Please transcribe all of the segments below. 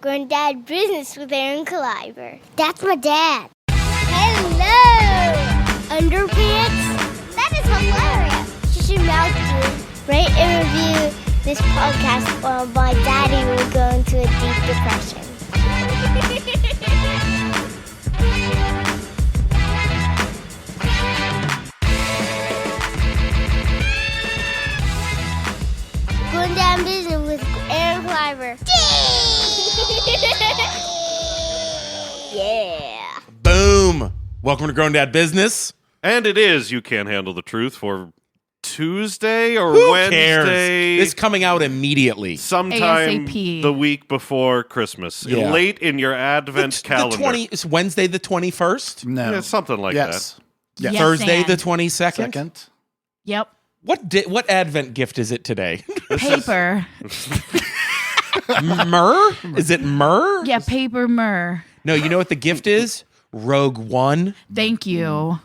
Granddad Business with Aaron Collier. That's my dad. Hello! Underpants? That is hilarious. You should mouth to rate and review this podcast or my daddy will go into a deep depression. Going down business with Aaron Collier. Yeah. Boom. Welcome to Grown Dad Business. And it is You Can't Handle the Truth for Tuesday or Who Wednesday. cares? It's coming out immediately. Sometime ASAP. the week before Christmas. Yeah. Late in your Advent calendar. It's Wednesday the 21st? No. Yeah, something like Yes. Yes, Thursday and. the 22nd? Second. Yep. What Advent gift is it today? Paper. Myrrh? Is it myrrh? Yeah, paper myrrh. No, you know what the gift is? Rogue One. Thank you.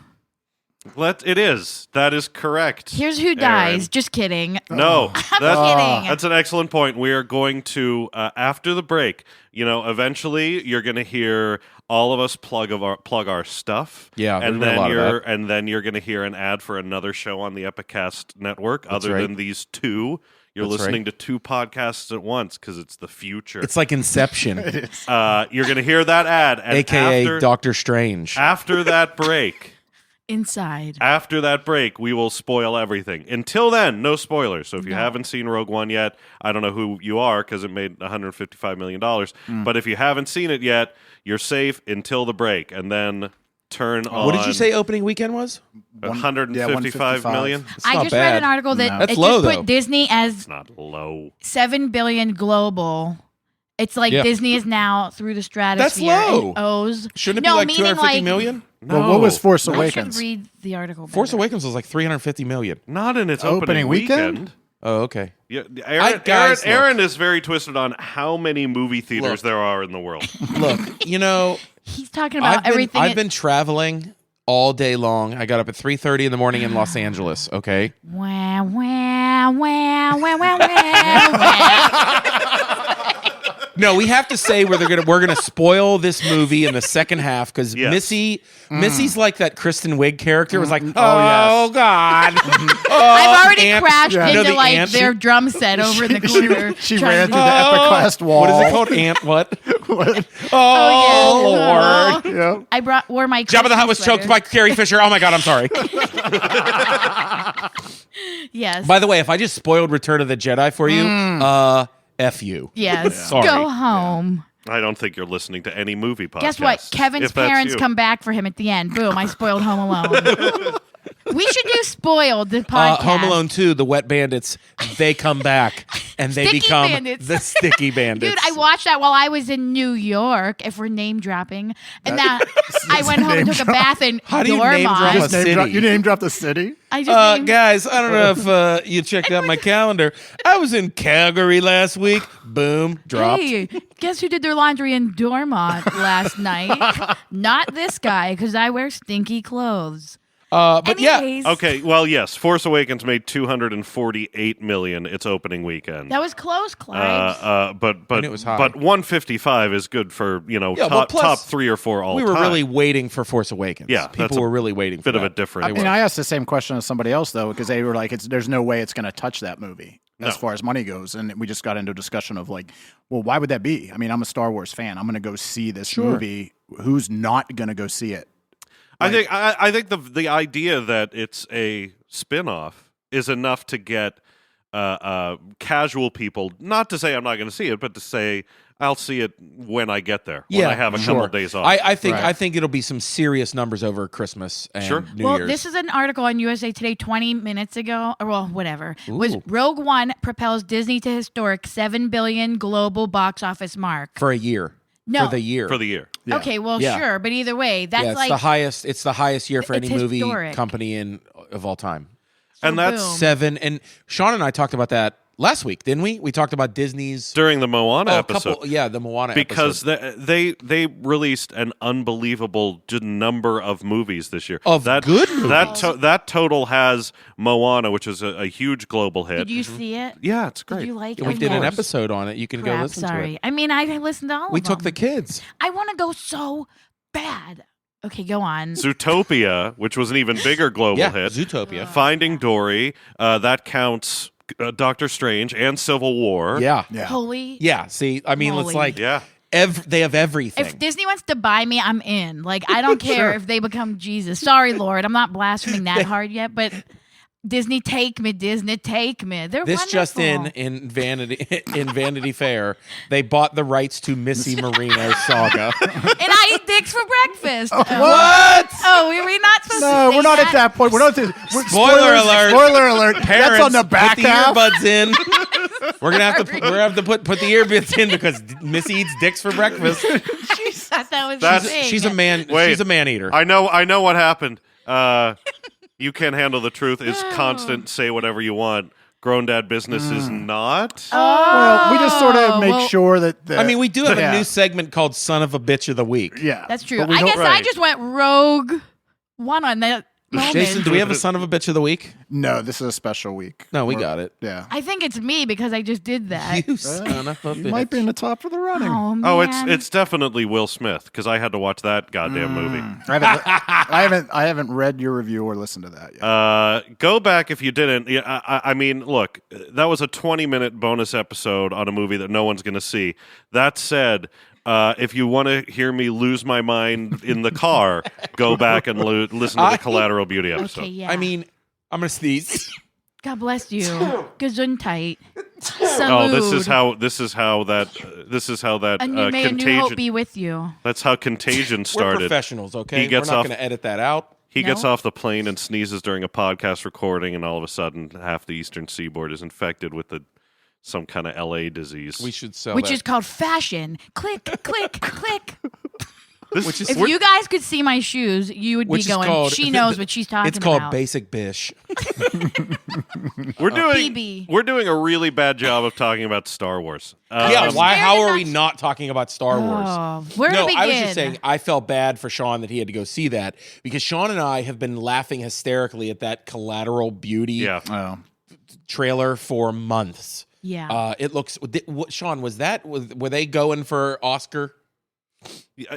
It is. That is correct. Here's who Aaron. dies. Just kidding. No, kidding. that's an excellent point. We are going to, after the break, eventually you're going to hear all of us plug our stuff. Yeah, and there's been a lot of that. then you're going to hear an ad for another show on the Epicast network. That's other right. than these two, you're That's listening right. to two podcasts at once because it's the future. It's like Inception, You're going to hear that ad, and a.k.a. Doctor Strange. after that break. Inside. After that break, we will spoil everything. Until then, no spoilers. So if you haven't seen Rogue One yet, I don't know who you are because it made $155 million. But if you haven't seen it yet, you're safe until the break. And then turn on... What did you say opening weekend was? 155 million? It's I not just read bad. an article that No. it That's low, just though. put Disney as It's not low. 7 billion global. It's like Yeah. Disney is now through the stratosphere. That's low. And owes. Shouldn't it No, be like meaning 250 like- million? No. Well, what was Force I should Awakens? read the article. Force better. Awakens was like 350 million. Not in its Opening weekend? Oh, okay. Yeah, Guys, look. Aaron is very twisted on how many movie theaters Look. there are in the world. Look, He's talking about everything. I've been traveling all day long. I got up at 3:30 in the morning in Los Angeles, okay? Wah, wah, wah, wah, wah, wah. No, we have to say we're gonna spoil this movie in the second half because Yes. Missy's like that Kristen Wiig character. It was like, yes. God. I've already ant- crashed You know into the like ant? their drum set over in the corner. She trying ran to through do- the Epicast wall. What is it called? Ant what? Oh, Lord. yeah. Yeah. I wore my Jabba the Hutt was Christmas choked by Carrie Fisher. Oh my God, I'm sorry. sweater. Yes. By the way, if I just spoiled Return of the Jedi for you, F you. Yes. Sorry. Go home. I don't think you're listening to any movie podcast. Guess what? Kevin's if that's parents you. come back for him at the end. Boom! I spoiled Home Alone. We should do spoiled the podcast. Home Alone 2, the Wet Bandits, they come back and they Sticky become Bandits. the Sticky Bandits. Dude, I watched that while I was in New York, if we're name dropping. And that I went home and took a bath in How do you name drop Dormont. a Just name drop, city. you name dropped the city? I just named- Guys, I don't know if you checked out my calendar. I was in Calgary last week. Boom, dropped. Hey, guess who did their laundry in Dormont last night? Not this guy, because I wear stinky clothes. But yeah, Anyways, Okay, well, yes, Force Awakens made $248 million its opening weekend. that was close, Clyde. But And it was high. 155 is good for well, top plus, 3 or 4 all we time. were really waiting for Force Awakens. Yeah, that's people a were really waiting for bit of that. a different. I mean, I asked the same question as somebody else, though, because they were like, there's no way it's going to touch that movie as No. far as money goes. And we just got into a discussion of like, well, why would that be? I mean, I'm a Star Wars fan. I'm going to go see this movie. Who's not going to go see it? I think the idea that it's a spin-off is enough to get casual people, not to say I'm not going to see it, but to say I'll see it when I get there, when I have a couple days off. I think Right. I think it'll be some serious numbers over Christmas and Sure. New Well, Year's. this is an article on USA Today 20 minutes ago, or well, whatever. Was Ooh. Rogue One propels Disney to historic 7 billion global box office mark. for a year. No. For the year. for the year. Yeah. Okay, well, Yeah. sure, but either way, that's yeah, it's like the highest. It's the highest year for any It's movie historic. company of all time. And that's boom. 7. And Sean and I talked about that last week, didn't we? We talked about Disney's during the Moana episode. The Moana because episode. they released an unbelievable number of movies this year. Good movies. That total has Moana, which is a huge global hit. Did you see it? Yeah, it's great. Did you like We it? did an Yes. episode on it. You can go listen to Sorry. it. I mean, I listened to all of them. We took the kids. I want to go so bad. Okay, go on. Zootopia, which was an even bigger global hit. Zootopia. Finding Dory, that counts Doctor Strange and Civil War. Yeah. Holy. Yeah. See, I mean, it's Moly. like Yeah. they have everything. If Disney wants to buy me, I'm in. Like, I don't care if they become Jesus. Sorry, Lord. I'm not blaspheming that hard yet, but Disney, take me. Disney, take me. They're this wonderful. just in Vanity Fair, they bought the rights to Missy Moreno saga. And I eat dicks for breakfast. What? Oh, were we not supposed to No, say we're not that? at that point. We're not. Spoiler alert. Spoiler alert. Parents, That's on the back put the half. earbuds in. We're gonna have to put the earbuds in because Missy eats dicks for breakfast. She thought that was That's- the thing. She's a man. Wait. She's a man eater. I know what happened. You Can't Handle the Truth is constant. Say whatever you want. Grown Dad Business is not. Well, we just sort of make sure that. I mean, we do have Yeah. a new segment called "Son of a Bitch of the Week." Yeah, That's true. But we I don't- guess I just went rogue one on that moment. Jason, do we have a "Son of a Bitch of the Week"? No, this is a special week. No, we got it. Yeah, I think it's me because I just did that. You son of a you bitch. might be in the top of the running. Oh, man. Oh, it's definitely Will Smith because I had to watch that goddamn movie. I haven't read your review or listened to that yet. Go back if you didn't. Yeah, I mean, look, that was a 20-minute bonus episode on a movie that no one's going to see. That said, if you want to hear me lose my mind in the car, go back and listen to the Collateral Beauty episode. Okay, yeah. I mean, I'm gonna sneeze. God bless you. Gesundheit. Oh, this is Salud. how that And may a new hope Contagion. be with you. That's how Contagion We're started. professionals, okay? He gets We're not off- gonna edit that out. He gets No? off the plane and sneezes during a podcast recording, and all of a sudden, half the eastern seaboard is infected with some kind of LA disease. We should sell Which that. is called fashion. Click, click, click. Which is If you guys could see my shoes, you would be Which is going, called- she knows what she's talking it's called about. Basic Bish. We're doing BB. we're doing a really bad job of talking about Star Wars. Yeah, There's how very are we much- not talking about Star Wars? Oh, where No, to begin? I was just saying I felt bad for Sean that he had to go see that because Sean and I have been laughing hysterically at that Collateral Beauty Yeah. Oh, trailer for months. Yeah. It looks. Sean, were they going for Oscar?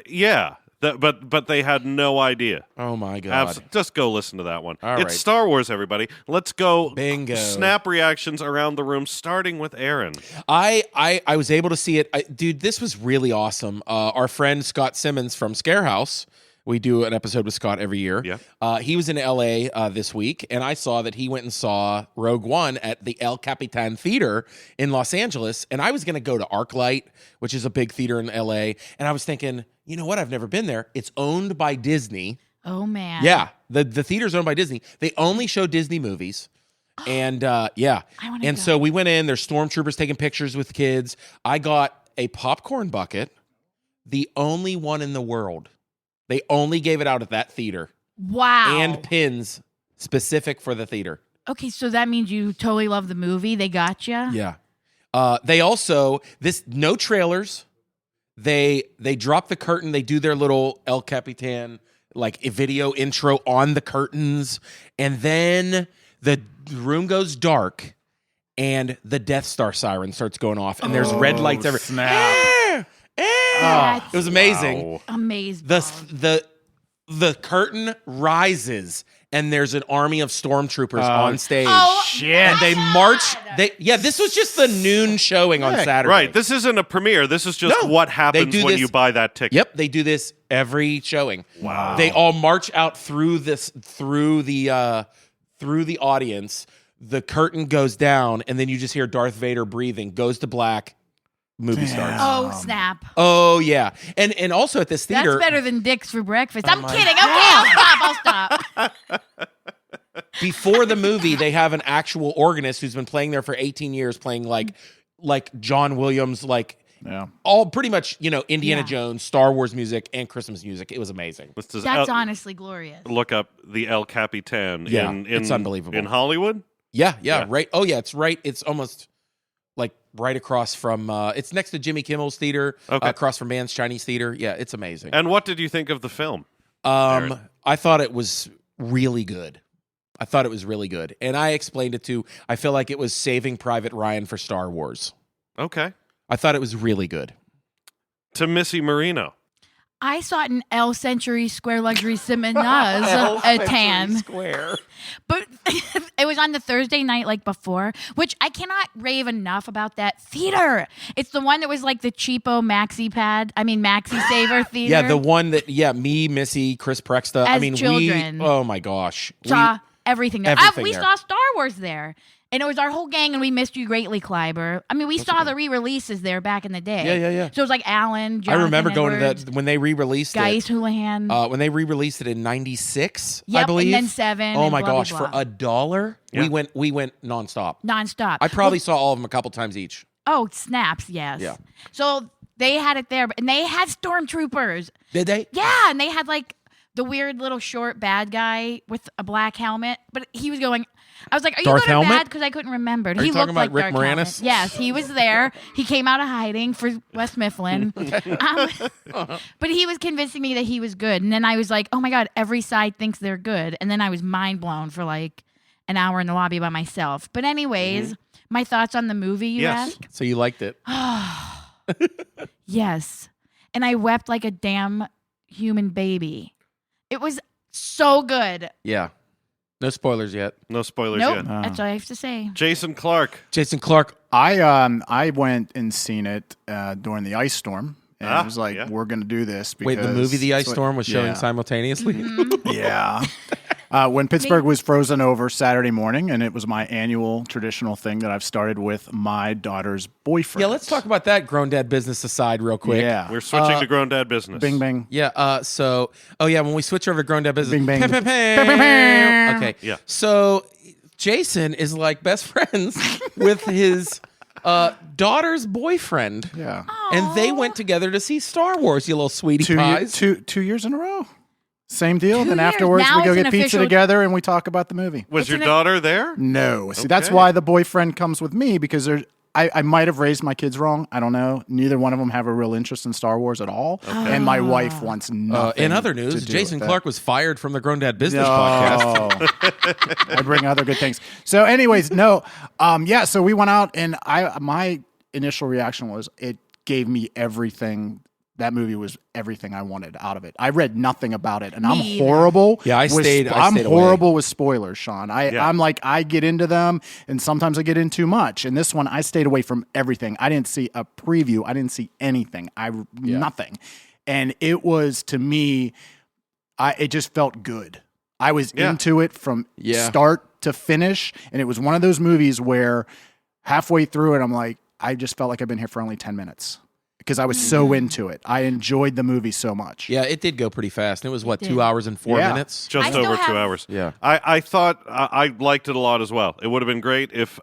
Yeah. But they had no idea. Oh my God! Just go listen to that one. All It's right. Star Wars, everybody. Let's go. Bingo. Snap reactions around the room, starting with Aaron. I was able to see it. Dude, this was really awesome. Our friend Scott Simmons from Scarehouse, we do an episode with Scott every year. Yeah. He was in LA this week, and I saw that he went and saw Rogue One at the El Capitan Theater in Los Angeles. And I was going to go to ArcLight, which is a big theater in LA. And I was thinking, you know what? I've never been there. It's owned by Disney. Oh, man. Yeah, the theater's owned by Disney. They only show Disney movies. And yeah. I wanna And go. so we went in, there's stormtroopers taking pictures with kids. I got a popcorn bucket, the only one in the world. They only gave it out at that theater. Wow. And pins specific for the theater. Okay, so that means you totally love the movie. They got you? Yeah. They also, no trailers. They drop the curtain. They do their little El Capitan like a video intro on the curtains, and then the room goes dark, and the Death Star siren starts going off, and there's red lights everywhere. snap. It was amazing. Wow. Amazing. The curtain rises, and there's an army of stormtroopers on stage. Oh, Shit. And they march. This was just the noon showing on Saturday. Right. This isn't a premiere. This is just No, what they happens do when this- you buy that ticket. Yep, they do this every showing. Wow. They all march out through the audience. The curtain goes down, and then you just hear Darth Vader breathing. Goes to black. Movie starts. Oh, snap. Oh yeah, and also at this theater. That's better than dicks for breakfast. I'm my kidding. Okay, I'll stop. Before the movie, they have an actual organist who's been playing there for 18 years, playing like John Williams, Yeah. all pretty much Indiana Yeah. Jones, Star Wars music, and Christmas music. It was amazing. This is That's honestly glorious. Look up the El Capitan. Yeah, in it's unbelievable. in Hollywood. Yeah, Yeah. right. Oh yeah, it's right. It's almost right across from. It's next to Jimmy Kimmel's theater, across from Man's Chinese Theater. Yeah, it's amazing. And what did you think of the film? I thought it was really good. And I explained it to. I feel like it was Saving Private Ryan for Star Wars. Okay. I thought it was really good. To Missy Moreno. I saw it in El Century Square Luxury Cinemas, a tan. Square. But it was on the Thursday night like before, which I cannot rave enough about that theater. It's the one that was like the cheapo Maxi Saver theater. Yeah, the one that, me, Missy, Chris Prexta. As children. Oh my gosh. Saw everything there. everything We there. saw Star Wars there. And it was our whole gang, and we missed you greatly, Kleiber. I mean, we saw the re-releases there back in the day. Yeah. So it was like Alan, Jonathan I remember going Edwards, to that when they re-released Geis it. Houlihan. When they re-released it in '96, Yep, I believe. and then 7. Oh and my blah, gosh, blah, blah. for $1, Yeah. we went nonstop. Nonstop. I probably saw all of them a couple times each. Oh, snaps, yes. Yeah. So they had it there, and they had stormtroopers. Did they? Yeah, and they had like the weird little short bad guy with a black helmet, but he was going. I was like, "Are Darth you good or Helmet? bad?" Because I couldn't remember. Are He you talking looked about like Rick Darth Moranis? Helmet. Yes, he was there. He came out of hiding for Wes Mifflin, but he was convincing me that he was good. And then I was like, "Oh my god, every side thinks they're good." And then I was mind blown for like an hour in the lobby by myself. But anyways, my thoughts on the movie. You Yes. ask? So you liked it? Yes. And I wept like a damn human baby. It was so good. Yeah. No spoilers yet. No spoilers Nope. yet. That's all I have to say. Jason Clark. Jason Clark. I went and seen it during the ice storm. And it was like, yeah. we're going to do this. Wait, the movie The Ice Storm was showing yeah. simultaneously? Yeah. When Pittsburgh was frozen over Saturday morning, and it was my annual traditional thing that I've started with my daughter's boyfriend. Yeah, let's talk about that grown dad business aside real quick. Yeah. We're switching to grown dad business. Bing, bing. Yeah, when we switch over to grown dad business. Bing, bing. Pam, pam, pam. Pam, pam, pam. Okay. Yeah. So Jason is like best friends with his daughter's boyfriend. Yeah. And they went together to see Star Wars, you little sweetie pies. 2 years in a row. Same deal. 2 Then years. afterwards, Now we go it's get an pizza official- together and we talk about the movie. Was It's your an- daughter there? No. See, that's Okay. why the boyfriend comes with me, because I might have raised my kids wrong. I don't know. Neither one of them have a real interest in Star Wars at all. And my wife wants nothing. In other to news, do Jason with Clark that. was fired from the Grown Dad Business podcast. I bring other good things. So, anyways, no. Yeah, so we went out, and my initial reaction was it gave me everything. That movie was everything I wanted out of it. I read nothing about it, and I'm either. horrible. Yeah, I with- stayed I'm away. horrible with spoilers, Sean. Yeah. I'm like, I get into them, and sometimes I get in too much. And this one, I stayed away from everything. I didn't see a preview. I didn't see anything. Nothing. And it was, to me, it just felt good. I was into it from start to finish, and it was one of those movies where halfway through it, I'm like, I just felt like I've been here for only 10 minutes. Because I was so into it. I enjoyed the movie so much. Yeah, it did go pretty fast. And it was, what, 2 did. hours and 4 Yeah. minutes? Just I still over 2 have- hours. Yeah. I thought I liked it a lot as well. It would have been great if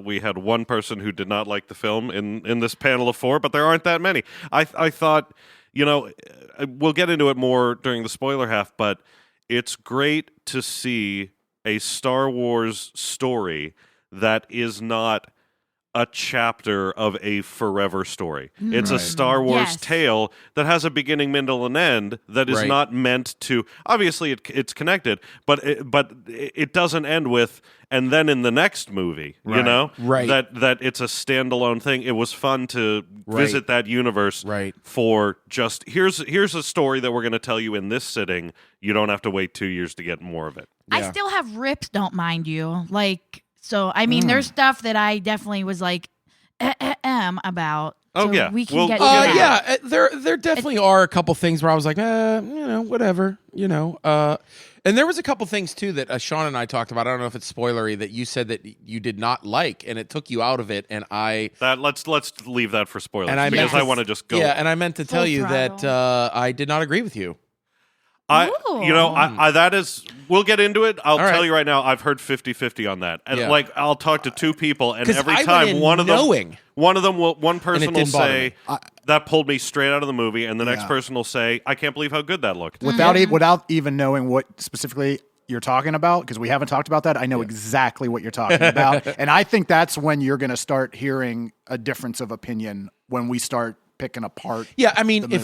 we had one person who did not like the film in this panel of 4, but there aren't that many. I thought, we'll get into it more during the spoiler half, but it's great to see a Star Wars story that is not a chapter of a forever story. It's a Star Wars Yes. tale that has a beginning, middle, and end that is Right. not meant to. Obviously, it's connected, but it doesn't end with and then in the next movie. You Right. know, Right. That it's a standalone thing. It was fun to visit that universe. Right. For just here's a story that we're going to tell you in this sitting. You don't have to wait 2 years to get more of it. I still have rips, don't mind you. Like, so, I mean, there's stuff that I definitely was like, about. Oh, So yeah. we can We'll- get we'll to get that. into There definitely are a couple things where I was like, whatever, and there was a couple things too that Sean and I talked about. I don't know if it's spoilery that you said that you did not like, and it took you out of it. And Let's leave that for spoilers And I because meant I to- want to just go. and I meant to tell you that throttle. I did not agree with you. That is, we'll get into it. I'll All tell right. you right now, I've heard 50-50 on that. And Yeah. I'll talk to two people, and 'Cause every I went time in one person will didn't bother say, me. that pulled me straight out of the movie, and the next Yeah. person will say, I can't believe how good that looked. Without even knowing what specifically you're talking about, because we haven't talked about that. I know exactly what you're talking about. And I think that's when you're going to start hearing a difference of opinion when we start picking apart. Yeah, I mean, the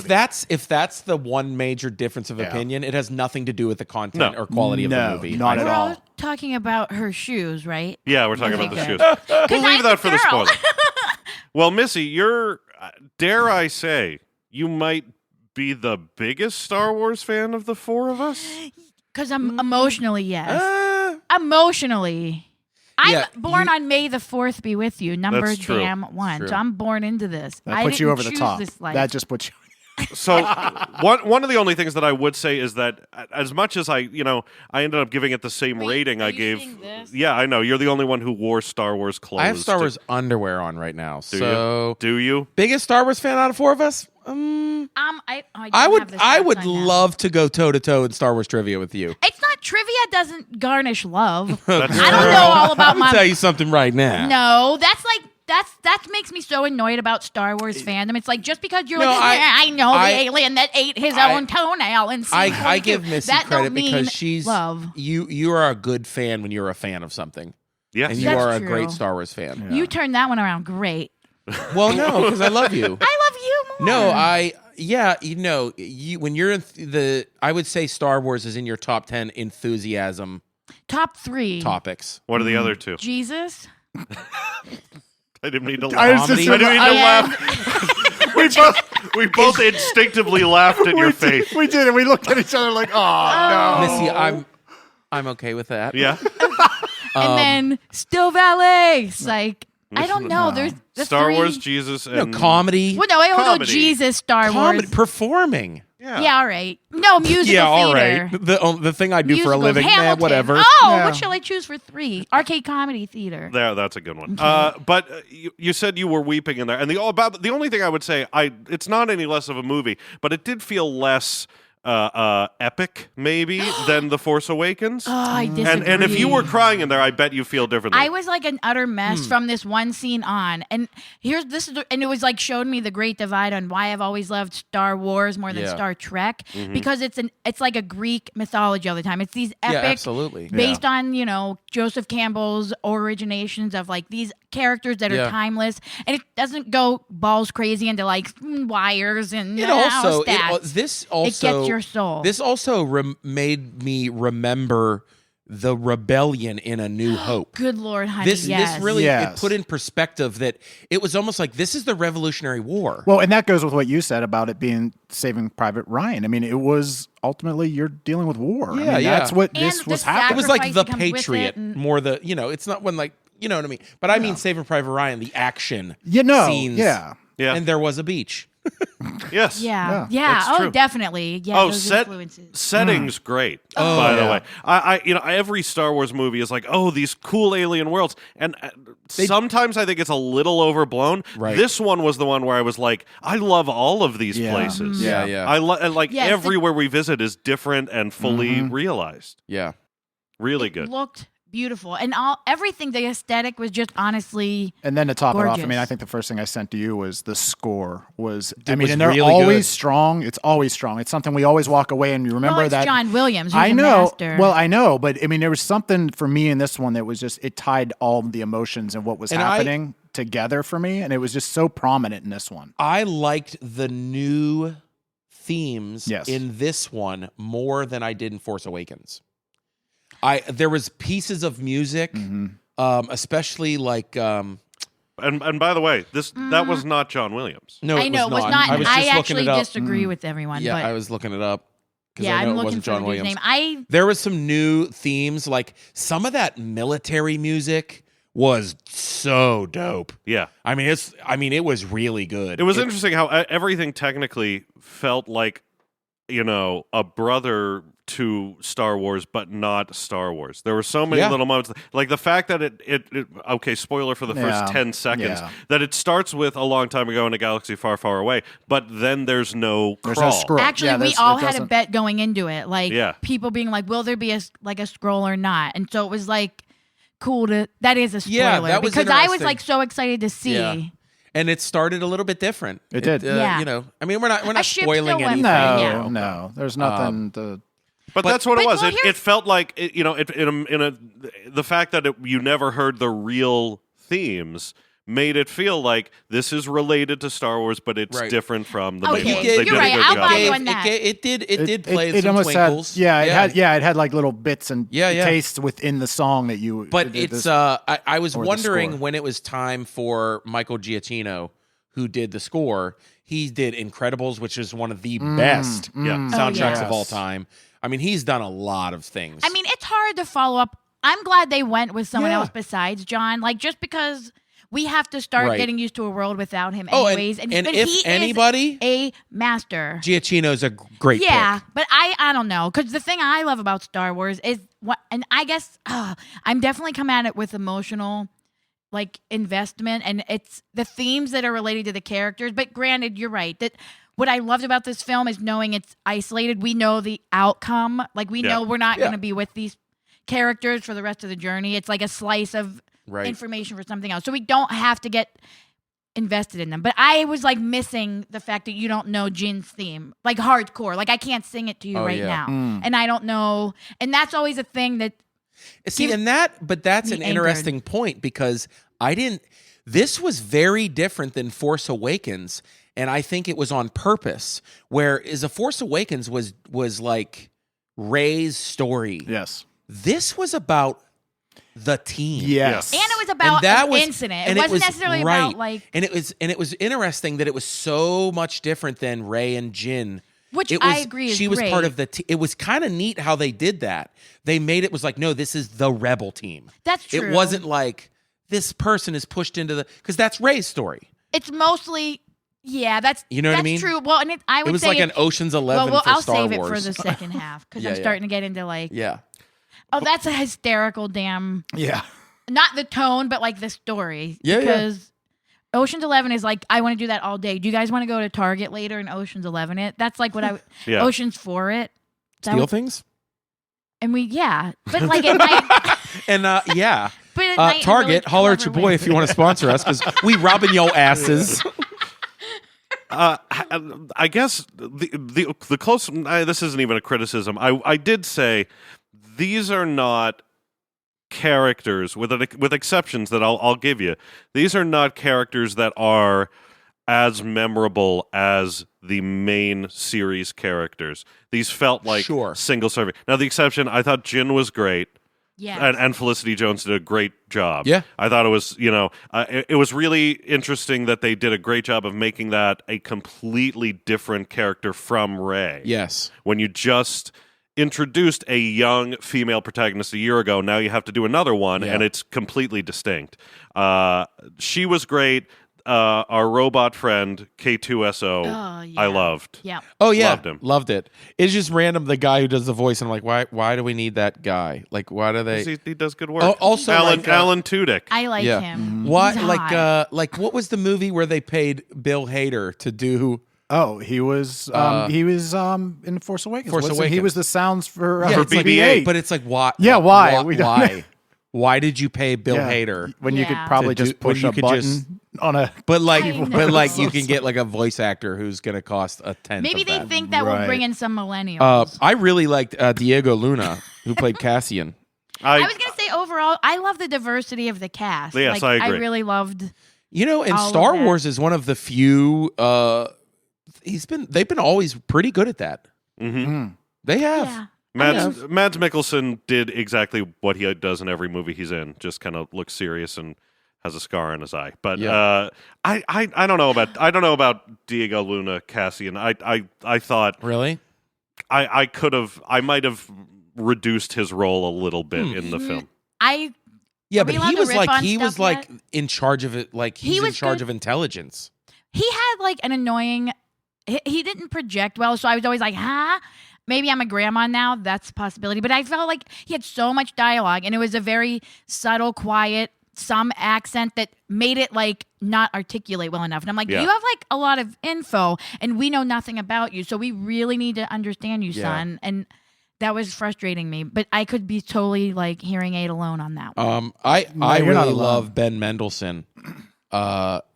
if that's the one major difference of opinion, it has nothing to do with the content or quality of the movie. Not We're at all. all talking about her shoes, right? Yeah, we're talking about the shoes. We'll I'm leave that a for the girl. spoiler. Well, Missy, you're, dare I say, you might be the biggest Star Wars fan of the four of us? Because I'm emotionally, yes. Emotionally. I'm born on May the 4th be with you, number That's true. damn one. True. So I'm born into this. That I puts you didn't over the choose top. this life. That just puts you. So one of the only things that I would say is that as much as I ended up giving it the same rating I gave. Yeah, I know. You're the only one who wore Star Wars clothes. I have Star Wars underwear on right now. Do you? Biggest Star Wars fan out of four of us? I would love to go toe to toe in Star Wars trivia with you. It's not trivia doesn't garnish love. That's I don't know all about I'll tell you something right now. No, that makes me so annoyed about Star Wars fandom. It's like just because you're I know the alien that ate his own toenail and I give Missy that credit don't mean because she's love. You are a good fan when you're a fan of something. Yes. And you That's are a true. great Star Wars fan. You turned that one around great. Well, no, because I love you. I love you more. No, when you're in I would say Star Wars is in your top 10 enthusiasm Top 3. topics. What are the other two? Jesus. I didn't mean to I laugh. was just- I didn't mean to laugh. We both instinctively laughed at your face. We did, and we looked at each other like, oh, no. Missy, I'm okay with that. Yeah. And then Still Valet. Like, I don't know. There's the Star 3. Wars, Jesus, and Comedy. Well, no, I don't know Comedy. Jesus, Star Comedy. Wars. Performing. Yeah, all right. No, musical Yeah, all theater. right. The thing I do for a Musicals. living, Hamilton. whatever. Oh, Yeah. what shall I choose for 3? Arcade comedy theater. There, that's a good one. But you said you were weeping in there, and the only thing I would say, it's not any less of a movie, but it did feel less epic maybe than The Force Awakens. Oh, I disagree. And if you were crying in there, I bet you feel differently. I was like an utter mess from this one scene on, and and it was like showed me the great divide on why I've always loved Star Wars more than Star Trek because it's like a Greek mythology all the time. It's these epic, absolutely. based on Joseph Campbell's originations of like these characters that are timeless, and it doesn't go balls crazy into like wires and this also it gets your soul. This also made me remember the rebellion in A New Hope. Good Lord, honey, This yes. really Yes. it put in perspective that it was almost like this is the Revolutionary War. Well, and that goes with what you said about it being Saving Private Ryan. I mean, it was ultimately you're dealing with war. Yeah, I mean, that's what And this the was happening. It was like sacrifice the that comes with Patriot, it and- more the it's not when like you know what I mean. But I mean Saving Private Ryan, the action scenes. Yeah. Yeah. And there was a beach. Yes. Yeah. That's Oh, true. definitely. Yeah. Oh, those influences. setting's great. By the yeah. way, I every Star Wars movie is like, oh, these cool alien worlds, and sometimes I think it's a little overblown. Right. This one was the one where I was like, I love all of these Yeah. places. Yeah, yeah. I like Yes, everywhere we visit is different and fully realized. Yeah. Really good. Looked beautiful, and everything. The aesthetic was just honestly. And then to top it off, I Gorgeous. mean, I think the first thing I sent to you was the score was. was and they're really always good. strong. It's always strong. It's something we always walk away and you remember Well, it's that. John Williams. Who's I a know. master. Well, I know, but I mean, there was something for me in this one that was just it tied all the emotions and what was And happening together for me, and it was just so prominent in this one. I liked the new themes Yes. in this one more than I did in Force Awakens. There was pieces of music, especially like And by the way, that was not John Williams. no, I know it was not. I was just looking actually it up. disagree with everyone. Yeah, but I was looking it up. 'Cause yeah, I know I'm it looking wasn't for John the dude's Williams. name. There was some new themes, like some of that military music was so dope. Yeah. I mean, it was really good. It was interesting how everything technically felt like, a brother to Star Wars, but not Star Wars. There were so many Yeah. little moments, like the fact that it okay, spoiler for the first Yeah. 10 seconds, Yeah. that it starts with a long time ago in a galaxy far, far away, but then there's no There's crawl. no scroll. Actually, Yeah, we there's- all it had a doesn't- bet going into it, like Yeah. people being like, "Will there be a scroll or not?" And so it was like cool to. That is a spoiler Yeah, that was because I was interesting. like so excited to see. Yeah. And it started a little bit different. It did. Yeah. I mean, we're not ship spoiling still went anything. No, Yeah. no, there's nothing to. But that's what it was. well, It felt like the fact that you never heard the real themes made it feel like this is related to Star Wars, but it's different from the main Okay, ones. you're They did right. a good I'll job. buy you on that. It did play It some almost twinkles. had, it had like little bits and Yeah. tastes within the song that you. But it's I was or the wondering score. when it was time for Michael Giacchino, who did the score. He did Incredibles, which is one of the best soundtracks yes. of all time. I mean, he's done a lot of things. I mean, it's hard to follow up. I'm glad they went with someone Yeah. else besides John. Like, just because we have to start getting used to a world without him Oh, anyways. and but if he anybody- is a master. Giacchino's a great Yeah, pick. but I don't know. Because the thing I love about Star Wars is what, and I guess I'm definitely come at it with emotional like investment, and it's the themes that are related to the characters. But granted, you're right that what I loved about this film is knowing it's isolated. We know the outcome. Like we know we're not going to be with these characters for the rest of the journey. It's like a slice of information for something else. So we don't have to get invested in them. But I was like missing the fact that you don't know Jin's theme, like hardcore. Like I can't sing it to you now, and I don't know. And that's always a thing that. See, but that's an interesting point because this was very different than Force Awakens, and I think it was on purpose. Whereas a Force Awakens was like Rey's story. Yes. This was about the team. Yes. And it was about an incident. It wasn't necessarily about like. And it was interesting that it was so much different than Rey and Jin. Which I agree is she was great. part of the team. It was kind of neat how they did that. They made it was like, no, this is the rebel team. That's true. It wasn't like this person is pushed into because that's Rey's story. It's mostly, that's You know what I mean? True. Well, and I would It was say like an Ocean's 11 for I'll Star save Wars. it for the second half because I'm Yeah. starting to get into like, Yeah. oh, that's a hysterical damn. Yeah. Not the tone, but like the story. Yeah, because Ocean's 11 is like, I want to do that all day. Do you guys want to go to Target later and Ocean's 11 it? That's like what I Yeah. Ocean's 4 it. Steal things? And but like at night. And yeah. But at night in a Target, really holler at your clever boy way. if you want to sponsor us because we robbing your asses. I guess the close. This isn't even a criticism. I did say these are not characters with exceptions that I'll give you. These are not characters that are as memorable as the main series characters. These felt like single serving. Now the exception, I thought Jin was great. Yeah. And Felicity Jones did a great job. Yeah. I thought it was, it was really interesting that they did a great job of making that a completely different character from Rey. Yes. When you just introduced a young female protagonist a year ago, now you have to do another one, and it's completely distinct. She was great. Our robot friend, K2SO, I loved. Yeah. Oh yeah, Loved him. Loved it. It's just random. The guy who does the voice, and I'm like, why do we need that guy? Like, why do they? He does good work. Oh, also, Alan like, Alan Tudyk. I like Yeah. him. What He's like hot. like what was the movie where they paid Bill Hader to do? Oh, he was in Force Awakens. Force wasn't he? Awakens. He was the sounds for Yeah, for it's BB-8. but it's like why? Yeah, why? We don't Why? Why did you pay Bill Hader? when you could Yeah. probably To do- just push when you a could button just- on a. But like, I but like, know. you can get like a voice actor who's going to cost a tenth. Maybe of they that. think that will Right. bring in some millennials. I really liked Diego Luna, who played Cassian. I was gonna say overall, I love the diversity of the cast. Yes, like, I agree. really loved. You know, and All of Star that. Wars is one of the few. They've been always pretty good at that. Mm-hmm. They have. Yeah. Mads Mikkelsen did exactly what he does in every movie he's in. Just kind of looks serious and has a scar on his eye. But I don't know about Diego Luna, Cassian. I thought Really? I might have reduced his role a little bit in the film. Yeah, Are we but allowed he to was riff like on he was stuff like yet? in charge of it. Like he's He in was charge good. of intelligence. He had like an annoying. He didn't project well, so I was always like, huh? Maybe I'm a grandma now. That's a possibility. But I felt like he had so much dialogue, and it was a very subtle, quiet, some accent that made it like not articulate well enough. And I'm like, Yeah. you have like a lot of info, and we know nothing about you, so we really need to understand you, son. And that was frustrating me. But I could be totally like hearing aid alone on that one. I you're not really alone. love Ben Mendelsohn.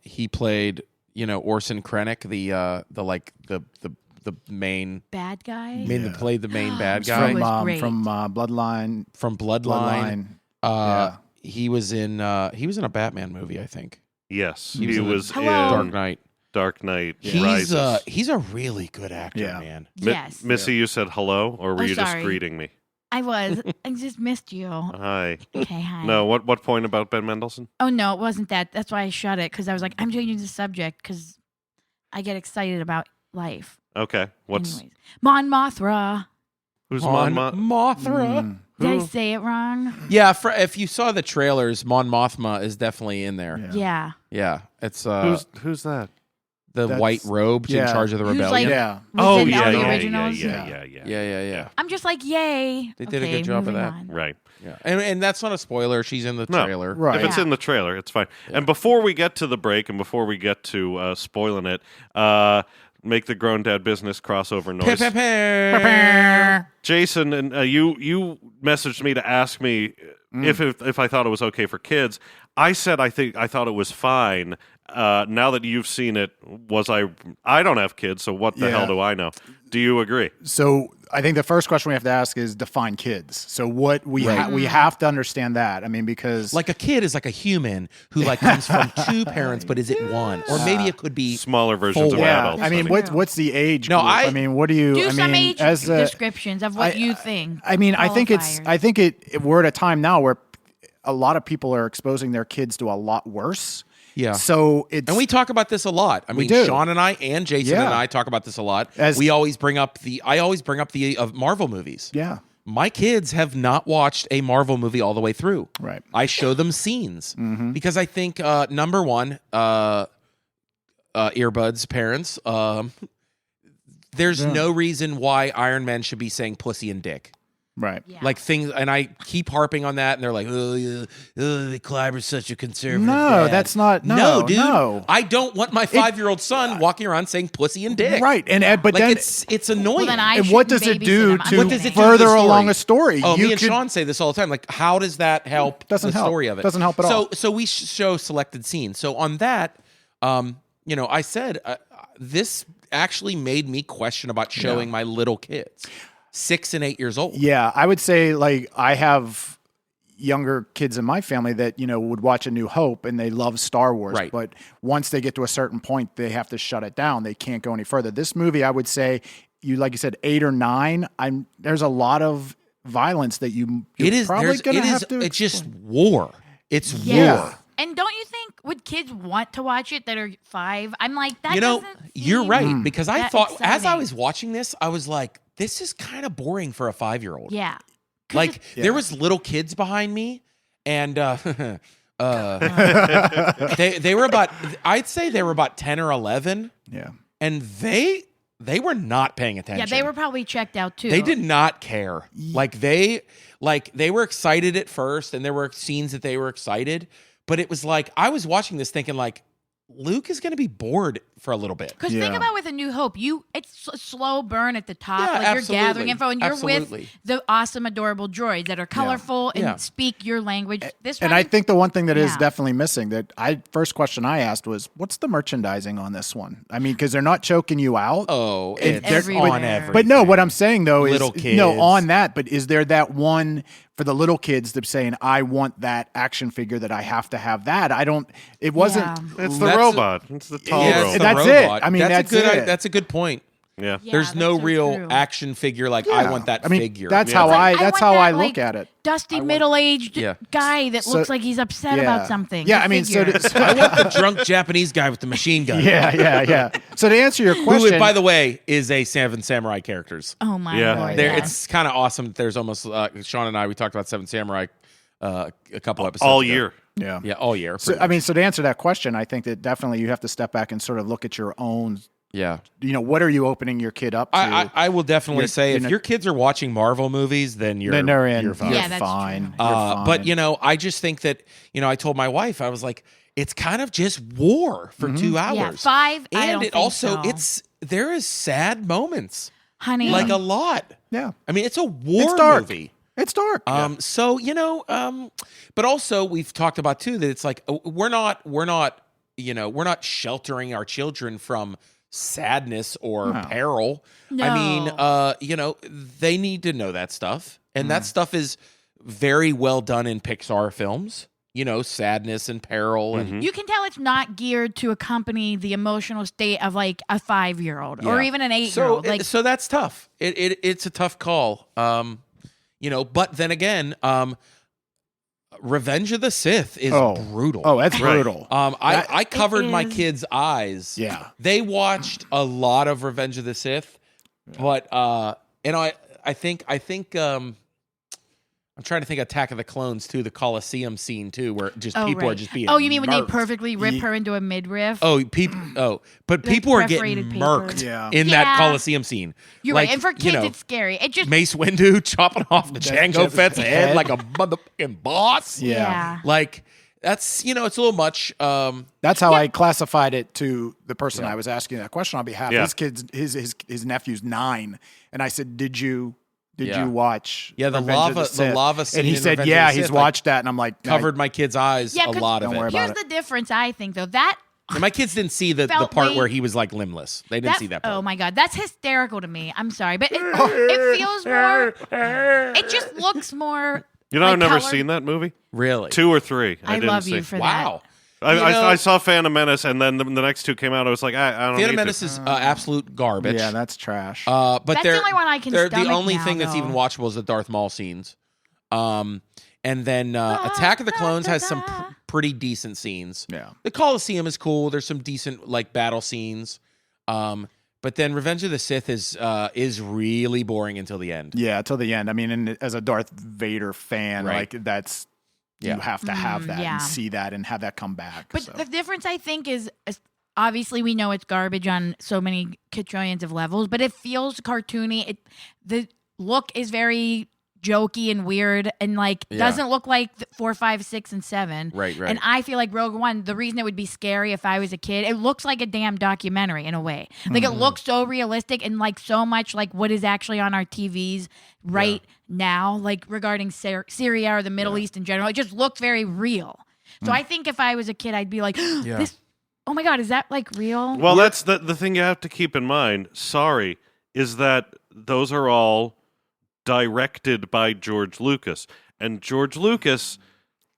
He played Orson Krennic, the the main Bad guy. that played the main bad He guy was great. from Bloodline. from Bloodline. Yeah. He was in a Batman movie, I think. Yes, He was he in was Hello. in Dark Knight. Dark Knight He's Rises. he's a really good actor, Yeah. man. Yes. Missy, you said hello, or were Oh, you just sorry. greeting me? I was. I just missed you. Hi. Okay, hi. No, what point about Ben Mendelsohn? Oh, no, it wasn't that. That's why I shut it, because I was like, I'm changing the subject because I get excited about life. Okay, Anyways. Mon Mothra. who's Mon Mon? Mothra. Did I say it wrong? Yeah, if you saw the trailers, Mon Mothma is definitely in there. Yeah. Yeah. It's Who's that? the That's- white robed in yeah. charge of the Who's rebellion. Yeah. Was in yeah, all the yeah, originals? yeah. Yeah. I'm just like, yay. They did a Okay, good job of moving that. on. Right. Yeah, and that's not a spoiler. She's in the No. trailer. Right. If it's Yeah. in the trailer, it's fine. And before we get to the break, and before we get to spoiling it, make the Grown Dad Business crossover noise. Jason, and you messaged me to ask me if I thought it was okay for kids. I said I thought it was fine. Now that you've seen it, I don't have kids, so what the Yeah. hell do I know? Do you agree? So I think the first question we have to ask is define kids. So what we we have to understand that. I mean, because Like a kid is like a human who like comes from two parents, but is it one? Or maybe it could be Smaller versions of Four. yeah, adults. I mean, honey. what's the age? No, group? I mean, what do you? Do I some mean, age as a, descriptions of what you think. I mean, I think qualifiers. we're at a time now where a lot of people are exposing their kids to a lot worse. Yeah. So it's And we talk about this a lot. I mean, do. Sean and I and Jason Yeah. and I talk about this a lot. As- I always bring up the Marvel movies. yeah, My kids have not watched a Marvel movie all the way through. right. I show them scenes because I think number one, earbuds parents. There's no reason why Iron Man should be saying pussy and dick. Right. Yeah. Like things, and I keep harping on that, and they're like, "Oh, yeah, the Clyber's such a conservative." No, dad." that's not. No, dude. no. I don't want my 5-year-old son walking around saying pussy and dick. Right. And but Like then it's annoying. Well, then I and what shouldn't does it babysit do him. I'm to What does it do to further the story? along a story? Oh, You me and could- Sean say this all the time. Like, how does that help Doesn't the help. story of it? Doesn't help at all. So we show selected scenes. So on that, I said this actually made me question about showing my little kids, 6 and 8 years old. Yeah, I would say like I have younger kids in my family that would watch A New Hope and they love Star Wars, Right. but once they get to a certain point, they have to shut it down. They can't go any further. This movie, I would say, like you said, 8 or 9. There's a lot of violence that you're It is. probably going to have to. It's just war. It's Yeah. war. And don't you think would kids want to watch it that are 5? I'm like, that You're doesn't right seem because I that thought as I exciting. was watching this, I was like, this is kind of boring for a 5-year-old. Yeah. 'Cause Like it's- there was little kids behind me, and they were about. I'd say they were about 10 or 11, yeah. and they were not paying attention. yeah, they were probably checked out too. They did not care. Like they were excited at first, and there were scenes that they were excited, but it was like I was watching this thinking like Luke is going to be bored for a little bit. Because think Yeah. about with A New Hope, it's a slow burn at the top. Yeah, like you're absolutely. gathering info, and you're Absolutely. with the awesome, adorable droids that are colorful and Yeah. speak your language. This And one, I think the one thing that is Yeah. definitely missing first question I asked was, what's the merchandising on this one? I mean, because they're not choking you out. Oh, It's it's everywhere. on everything. But no, what I'm saying though Little is kids. no on that. But is there that one for the little kids that's saying, I want that action figure that I have to have that? I don't. It wasn't. Yeah. It's the That's- robot. It's the tall Yeah, robot. it's the That's it. robot. I mean, that's a good. it. That's a good point. Yeah. Yeah, There's that's no so real true. action figure like I Yeah. want that I mean, figure. That's Yeah. how It's I. like, That's want how I that, look like, at it. dusty middle-aged Yeah. guy that So- looks like he's upset Yeah. about something. Yeah, The I mean, so figure. I want the drunk Japanese guy with the machine gun. Yeah. So to answer your Who, question, by the way, is a Seven Samurai characters. Oh my Yeah. lord! There, yes. it's kind of awesome. That there's almost Sean and I. We talked about Seven Samurai a couple episodes All ago. year. Yeah, all year. So, pretty much. so to answer that question, I think that definitely you have to step back and sort of look at your own. yeah. What are you opening your kid up to? I will definitely You're- say you're if not- your kids are watching Marvel movies, then then they're in. You're fine. You're Yeah, that's fine. true. You're fine. But I just think that I told my wife I was like, it's kind of just war for 2 hours. Yeah, 5. I and don't it think also so. there is sad moments, honey. like a lot. yeah, I mean, it's a war it's dark. movie. It's dark. So but also we've talked about too that it's like we're not sheltering our children from sadness or No. peril. No. I mean, they need to know that stuff. And that stuff is very well done in Pixar films. Sadness and peril. And You can tell it's not geared to accompany the emotional state of like a 5-year-old or Yeah. even an 8-year-old. So that's tough. It's a tough call. But then again, Revenge of the Sith is brutal. Oh, that's brutal. I covered my is. kids' eyes. Yeah. They watched a lot of Revenge of the Sith, but I think I'm trying to think of Attack of the Clones too, the Coliseum scene too, where just people are just being. Oh, you mean when they murked. perfectly rip her into a midriff? But people are getting perforated paper. murked Yeah. in Yeah. that Coliseum scene. You're right. And for kids, it's scary. It just Mace Windu chopping off Jango Fett's head like a motherfucking boss. Yeah. Like that's it's a little much. That's how I classified it to the person I was asking that question on behalf. Yeah. His kids, his nephew's 9, and I said, "Did you watch? Yeah, the Revenge of lava- the Sith?" lava scene And he in said, Revenge of "Yeah, the he's Sith, watched that." And I'm like, covered my kids' eyes Yeah, a 'cause lot of don't it. worry about here's it. the difference. I think though that And my kids didn't see the Felt part way- where he was like limbless. They didn't see that part. Oh my god, that's hysterical to me. I'm sorry, but it feels more. It just looks more. You know, like I've never color. seen that movie. Really? 2 or 3. I didn't love see. you for Wow. I saw Phantom Menace, and then the next 2 came out. I was like, I don't Phantom need Menace to. is absolute garbage. Yeah, that's trash. But That's the only one I can The stomach only now, thing that's though. even watchable is the Darth Maul scenes. And then Attack of the Clones has some pretty decent scenes. Yeah. The Coliseum is cool. There's some decent like battle scenes. But then Revenge of the Sith is really boring until the end. Yeah, till the end. I mean, and as a Darth Vader fan, Right. like that's Yeah. you have to have that yeah. and see that and have that come back. But so. the difference, I think, is obviously we know it's garbage on so many quadrillions of levels, but it feels cartoony. The look is very jokey and weird, and like doesn't look like 4, 5, 6, and 7. Right. And I feel like Rogue One, the reason it would be scary if I was a kid, it looks like a damn documentary in a way. Like it looks so realistic and like so much like what is actually on our TVs right now, like regarding Syria or the Middle East in general. It just looked very real. So I think if I was a kid, I'd be like, this. Oh my God, is that like real? Well, that's the thing you have to keep in mind. Sorry, is that those are all directed by George Lucas, and George Lucas,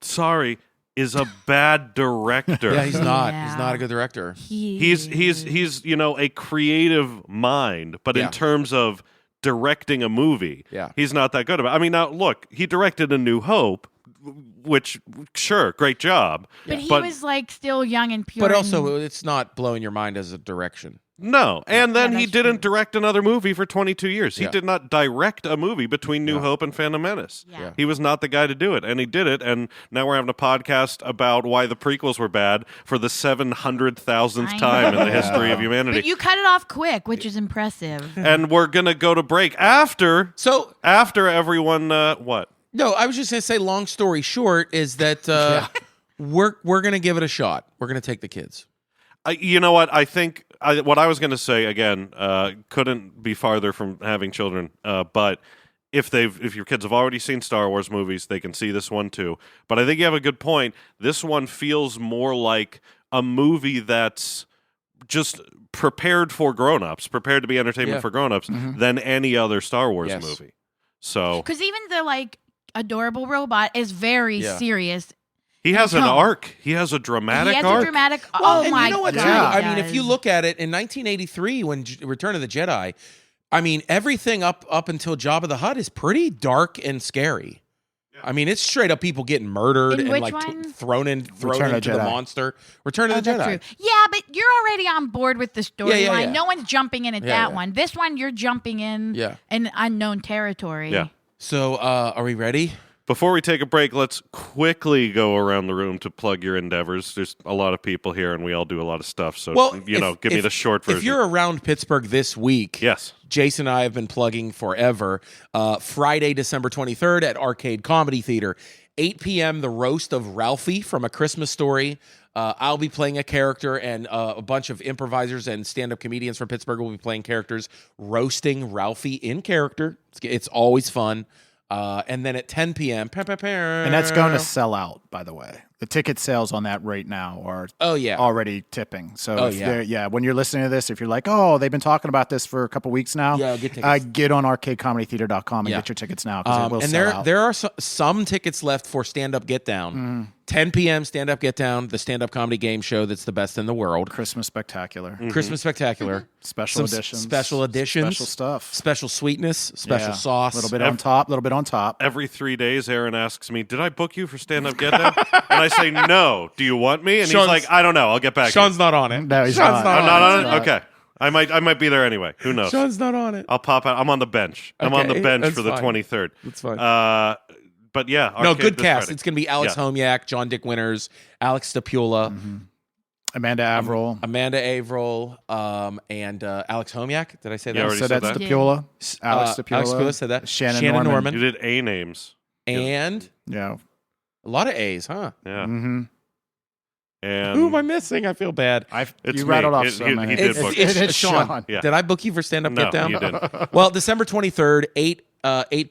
sorry, is a bad director. Yeah, he's not. Yeah. He's not a good director. He's a creative mind, but in terms of directing a movie, he's not that good about it. I mean, now look, he directed A New Hope, which sure, great job. But he was like still young and pure. But also, it's not blowing your mind as a direction. No, and then Yeah, he that's didn't true. direct another movie for 22 years. He Yeah. did not direct a movie between New Hope and Phantom Menace. Yeah. He was not the guy to do it, and he did it, and now we're having a podcast about why the prequels were bad for the 700,000th I time in know. the history of humanity. But you cut it off quick, which is impressive. And we're going to go to break after everyone, what? No, I was just going to say, long story short, is that we're going to give it a shot. We're going to take the kids. You know what? I think what I was going to say again couldn't be farther from having children. But if your kids have already seen Star Wars movies, they can see this one too. But I think you have a good point. This one feels more like a movie that's just prepared for grown-ups, prepared to be entertainment for grown-ups, than any other Star Wars movie. So Because even the like adorable robot is very serious. he has an tone. arc. He has a dramatic He has arc. a dramatic. Well, oh and my you know what, God! too? Yeah. I he mean, if does. you look at it in 1983, when Return of the Jedi, I mean, everything up until Jabba the Hutt is pretty dark and scary. I mean, it's straight up people getting murdered In and which like one? thrown Return of into the Jedi. monster. Return of Oh, the that's Jedi. true. Yeah, but you're already on board with the storyline. yeah. No one's jumping in at Yeah, that yeah. one. This one, you're jumping in an unknown territory. Yeah. So, are we ready? Before we take a break, let's quickly go around the room to plug your endeavors. There's a lot of people here, and we all do a lot of stuff. So, give me the short version. If you're around Pittsburgh this week, yes, Jason and I have been plugging forever. Friday, December 23rd at Arcade Comedy Theater, 8 p.m., the roast of Ralphie from A Christmas Story. I'll be playing a character, and a bunch of improvisers and stand-up comedians from Pittsburgh will be playing characters, roasting Ralphie in character. It's always fun. And then at 10 p.m., and that's going to sell out, by the way. The ticket sales on that right now are yeah. already tipping. So yeah. When you're listening to this, if you're like, oh, they've been talking about this for a couple weeks now, get tickets. get on arcadecomedytheater.com and get your tickets now because it will and sell out. there are some tickets left for Stand Up Get Down. 10 p.m. Stand Up Get Down, the stand-up comedy game show that's the best in the world. Christmas Spectacular. Christmas Spectacular. Special editions. Special editions. Special stuff. Special sweetness. Special sauce. A little bit on top, a little bit on top. Every 3 days, Aaron asks me, did I book you for Stand Up Get Down? And I say, no. Do you want me? And he's like, I don't know. I'll get back to you. Sean's not on it. No, he's Sean's not. I'm not on it? Okay. I might be there anyway. Who knows? Sean's not on it. I'll pop out. I'm on the bench. I'm on the Okay, bench that's for the fine. 23rd. That's fine. But yeah. No, Arcade good this cast. Friday. It's going to be Alex Homiak, John Dick Winters, Alex Stapula, Amanda Averill. Amanda Averill, and Alex Homiak. Did I say that? Yeah, I already said said that. that. Stapula. Alex Stapula. Alex Stapula said that. Shannon Norman. You did A names. And Yeah. a lot of A's, huh? Yeah. Mm-hmm. And Who am I missing? I feel bad. It's You me. rattled off He- so he- many. he did book It's Sean. Sean. Yeah. Did I book you for Stand Up No, Get Down? you didn't. Well, December 23rd, 8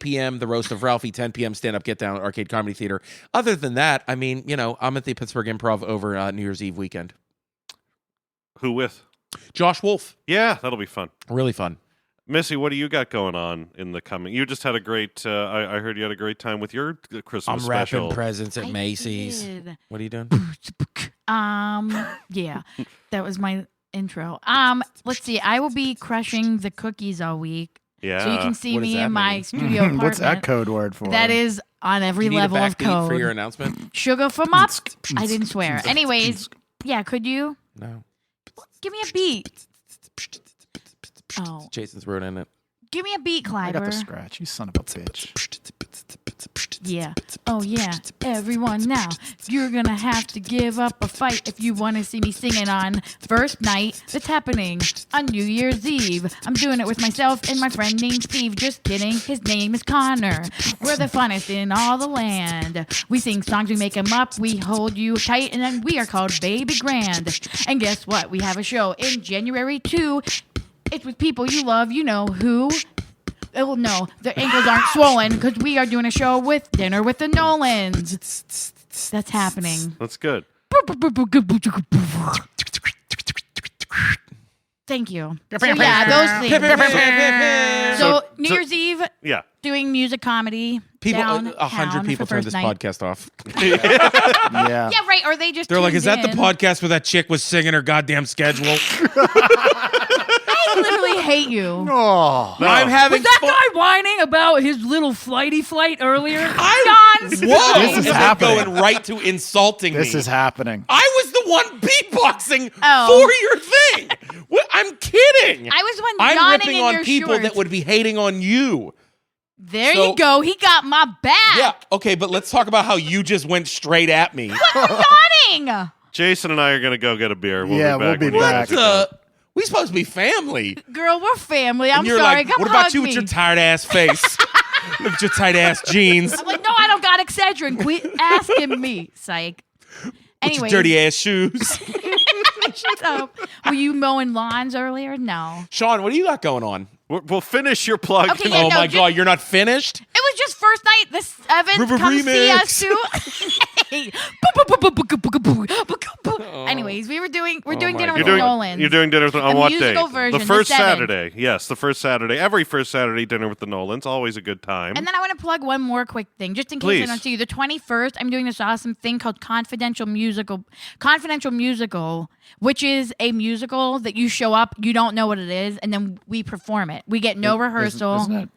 p.m., the roast of Ralphie, 10 p.m., Stand Up Get Down, Arcade Comedy Theater. Other than that, I mean, I'm at the Pittsburgh Improv over New Year's Eve weekend. Who with? Josh Wolf. Yeah, that'll be fun. Really fun. Missy, what do you got going on in the coming? You just had a great. I heard you had a great time with your Christmas I'm special. wrapping presents at I Macy's. did. What are you doing? Yeah, that was my intro. Let's see. I will be crushing the cookies all week, Yeah. so you can see what does me that in my mean? studio apartment. What's that code word for? That is on every You need level a of backbeat code. for your announcement? Sugar from up. I didn't swear. Anyways, yeah. Could you No. give me a beat? Oh, Jason's ruining it. give me a beat, I got the Clyber. scratch. You son of a bitch. Yeah. Oh, yeah. Everyone now, you're going to have to give up a fight if you want to see me singing on first night that's happening on New Year's Eve. I'm doing it with myself and my friend named Steve. Just kidding. His name is Connor. We're the funnest in all the land. We sing songs, we make them up, we hold you tight, and then we are called Baby Grand. And guess what? We have a show in January 2. It's with people you love, you know who. Oh no, the ankles aren't swollen because we are doing a show with Dinner with the Nolans. That's happening. That's good. Thank you. So yeah, those things. So New Year's Eve, Yeah. doing music comedy. People, downtown 100 people for turned first this night. podcast off. Yeah. Yeah, right. Or they just They're like, tuned is that the in. podcast where that chick was singing her goddamn schedule? I literally hate you. Oh. No. I'm having Was that fun. guy whining about his little flighty flight earlier? Whoa! This is And then happening. going right to insulting me. This is happening. I was the one beatboxing Oh. for your thing. What? I'm kidding. I was the one I'm yawning ripping in on your people shorts. that would be hating on you. There So- you go. He got my back. Yeah, okay, but let's talk about how you just went straight at me. Yawning. Jason and I are going to go get a beer. We'll Yeah, be we'll back. be when you back. guys are We supposed to be family. Girl, we're family. I'm And you're sorry. like, Come what about hug you me. with your tired ass face? Look at your tight ass jeans. I'm like, no, I don't got Excedrin. Quit asking me. Psych. With Anyway, your dirty ass shoes. shut up. Were you mowing lawns earlier? No. Sean, what do you got going on? We'll finish your plug. Okay, yeah, Oh no, my just- God, you're not finished? It was just first night, the 7th. Come see us too. Hey. Anyways, we're doing my dinner God. with You're Nolan. doing dinner with on The what day? musical version, the the first 7th. Saturday. Yes, the first Saturday. Every first Saturday, dinner with the Nolans. Always a good time. And then I want to plug one more quick thing, just in case Please. I don't see you. The 21st, I'm doing this awesome thing called Confidential Musical, which is a musical that you show up, you don't know what it is, and then we perform it. We get no rehearsal. Isn't it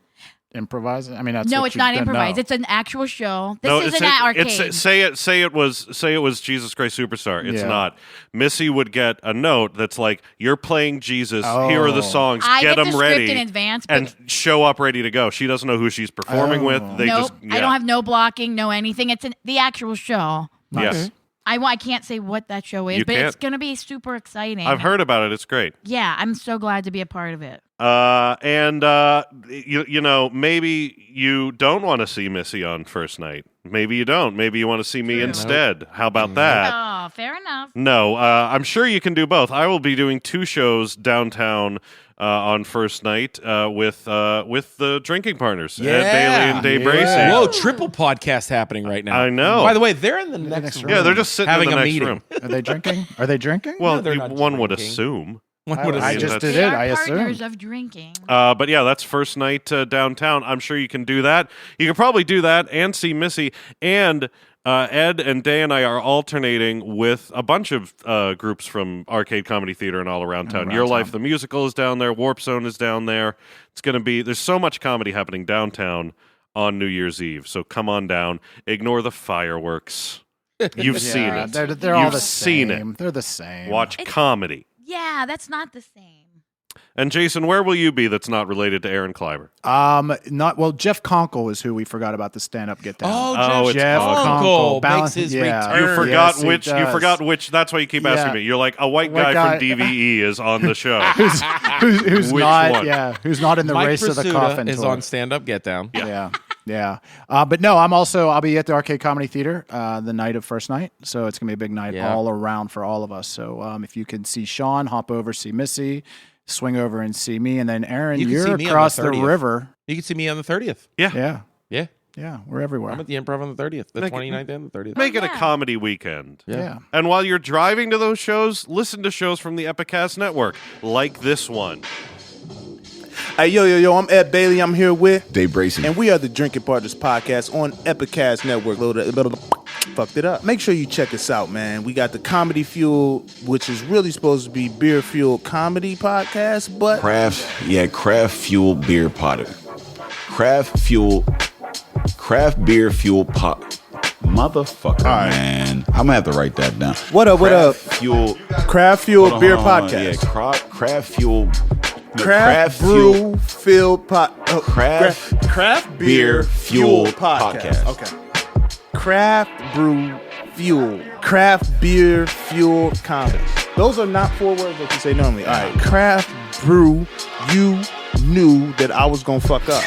improvising? I mean, that's No, what it's you not didn't improvised. know. It's an actual show. This no, isn't at arcade. say it was Jesus Christ Superstar. It's Yeah. not. Missy would get a note that's like, "You're playing Jesus. Here are the Oh. songs. I get get them the ready script in advance, but and show up ready to go." She doesn't know who she's performing with. They nope, just I don't have no blocking, no anything. It's the actual show. Yes. I can't say what that show is, You but it's can't. going to be super exciting. I've heard about it. It's great. Yeah, I'm so glad to be a part of it. And you know, maybe you don't want to see Missy on first night. Maybe you don't. Maybe you want to see me instead. How about that? Oh, fair enough. No, I'm sure you can do both. I will be doing 2 shows downtown on first night with the drinking partners, Yeah. Ed Bailey and Dave Yeah. Bracey. Whoa, triple podcast happening right now. I know. By the way, they're in the next room. Yeah, they're just sitting having in the a next meeting. room. Are they drinking? Are they drinking? Well, they're not one would drinking. assume. One would I assume. just that's- did They it. are I partners assumed. of drinking. But yeah, that's first night downtown. I'm sure you can do that. You can probably do that and see Missy. And Ed and Day and I are alternating with a bunch of groups from Arcade Comedy Theater and all around town. Your Life the Musical is down there. Warp Zone is down there. It's going to be, there's so much comedy happening downtown on New Year's Eve. So come on down. Ignore the fireworks. You've seen Yeah, it. they're all You've the seen same. it. They're the same. Watch comedy. Yeah, that's not the same. And Jason, where will you be that's not related to Aaron Kleiber? Not well. Jeff Conkle is who we forgot about the stand-up Get Down. Oh, it's Jeff Conkle Conkle makes his yeah. return. You forgot Yes, he which. You does. forgot which. That's why you keep asking Yeah. me. You're like a white White guy guy. from DVE is on the show. who's Which not one? who's not in the Mike race of the Prasuta coffin is tour. on Stand Up Get Down. Yeah. But no, I'll be at the Arcade Comedy Theater the night of first night. So it's going to be a big night Yeah. all around for all of us. So if you can see Sean, hop over, see Missy, swing over and see me. And then Aaron, You can you're see me on across the the 30th. river. You can see me on the 30th. Yeah. Yeah. We're everywhere. I'm at the Improv on the 30th, the Make it- 29th and the 30th. Make it a yeah. comedy weekend. yeah. And while you're driving to those shows, listen to shows from the Epicast Network, like this one. Hey, yo, I'm Ed Bailey. I'm here with Dave Bracey. and we are the Drinking Partners Podcast on Epicast Network. Fucked it up. Make sure you check us out, man. We got the Comedy Fuel, which is really supposed to be beer fueled comedy podcast, but Craft fuel beer potter. Craft beer fuel pot. Motherfucker, right. man. I'm gonna have to write that down. What up? Fuel. Craft Fuel Hold on, Beer hold on. Podcast. Yeah, craft fuel. Craft fuel. Brew Filled Craft Beer Fuel Podcast. Okay. Craft Beer Fuel Comedy. Those are not 4 words that you say normally. All right. Craft Brew. You knew that I was gonna fuck up.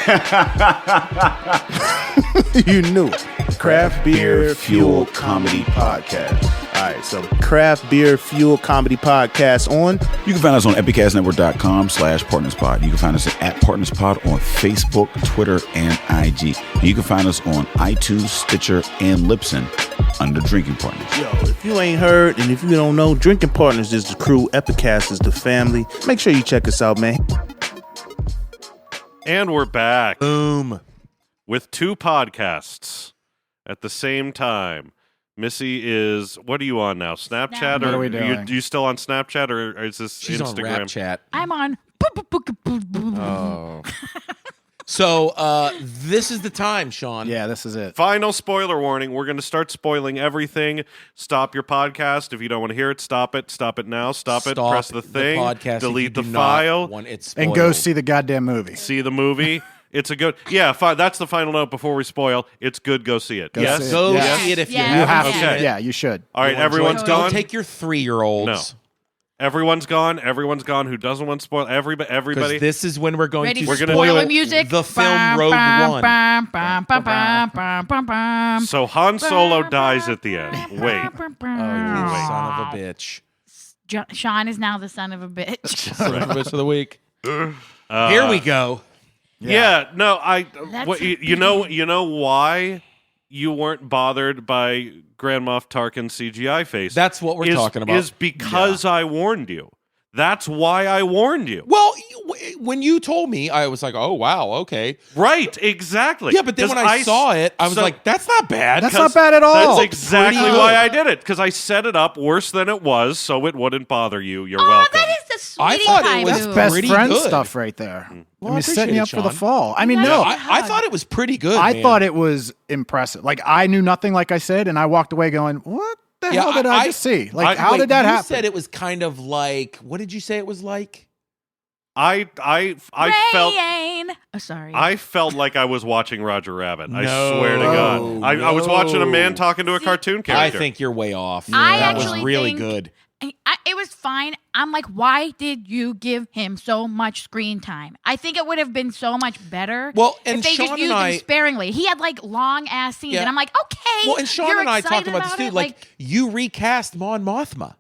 You knew it. Craft Beer Fuel Comedy Podcast. All right, so Craft Beer Fuel Comedy Podcast on. You can find us on epicastnetwork.com/partnerspod. You can find us at partnerspod on Facebook, Twitter, and IG. And you can find us on iTunes, Stitcher, and Libsyn under Drinking Partners. Yo, if you ain't heard and if you don't know, Drinking Partners is the crew, Epicast is the family. Make sure you check us out, man. And we're back Boom. with 2 podcasts at the same time. Missy is, what are you on now? Snapchat? What Or are we doing? You still on Snapchat or is this She's on Instagram? Rap Chat. I'm on. Oh. So this is the time, Sean. Yeah, this is it. Final spoiler warning. We're going to start spoiling everything. Stop your podcast. If you don't want to hear it, stop it. Stop it now. Stop it. Press the thing. podcast if delete you the do not file. want it And go spoiled. see the goddamn movie. See the movie. It's a good. Yeah, that's the final note before we spoil. It's good. Go see it. Go yes. see it. Go Yes. see it if you Yeah. You haven't have seen Okay. it. to. Yeah, you should. All right, You'll enjoy everyone's it. gone. Don't take your 3-year-olds. No. Everyone's gone. Everyone's gone. Who doesn't want to spoil? Everybody. Because this is when we're going Ready to for We're gonna- spoiler spoil music? the film Bum, Rogue bum, One. bum, bum, bum, bum, bum, bum, bum. So Han Solo dies at the end. Wait. Oh, you son of a bitch. Sean is now the son of a bitch. Son of a bitch of the week. Here we go. Yeah. No. That's What, a you know why you weren't bothered by Grand Moff Tarkin's CGI face? That's what we're talking about. Is because I warned you. That's why I warned you. Well, when you told me, I was like, oh, wow, okay. Right, exactly. Yeah, but then when I saw it, I was like, that's not bad. That's not bad at all. That's exactly Pretty why good. I did it, because I set it up worse than it was, so it wouldn't bother you. You're Oh, welcome. that is the I sweetie thought it pie was move. Best pretty friend good. stuff right there. Well, I mean, setting you up for the Sean. fall. I mean, Yeah. no. I thought it was pretty good. I man. thought it was impressive. Like, I knew nothing, like I said, and I walked away going, what the hell did I just see? Like, how wait, did that you happen? said it was kind of like, what did you say it was like? I felt Rain. Oh, sorry. I felt like I was watching Roger Rabbit. I No. swear to God, I was watching a man talking to a See, cartoon I character. think you're way off. I that was actually really think- good. It was fine. I'm like, why did you give him so much screen time? I think it would have been so much better. Well, and if they Sean just and used I- him sparingly. He had like long ass scenes, Yeah. and I'm like, okay. Well, and Sean you're and I talked excited about this too. it? Like, you recast Mon Mothma.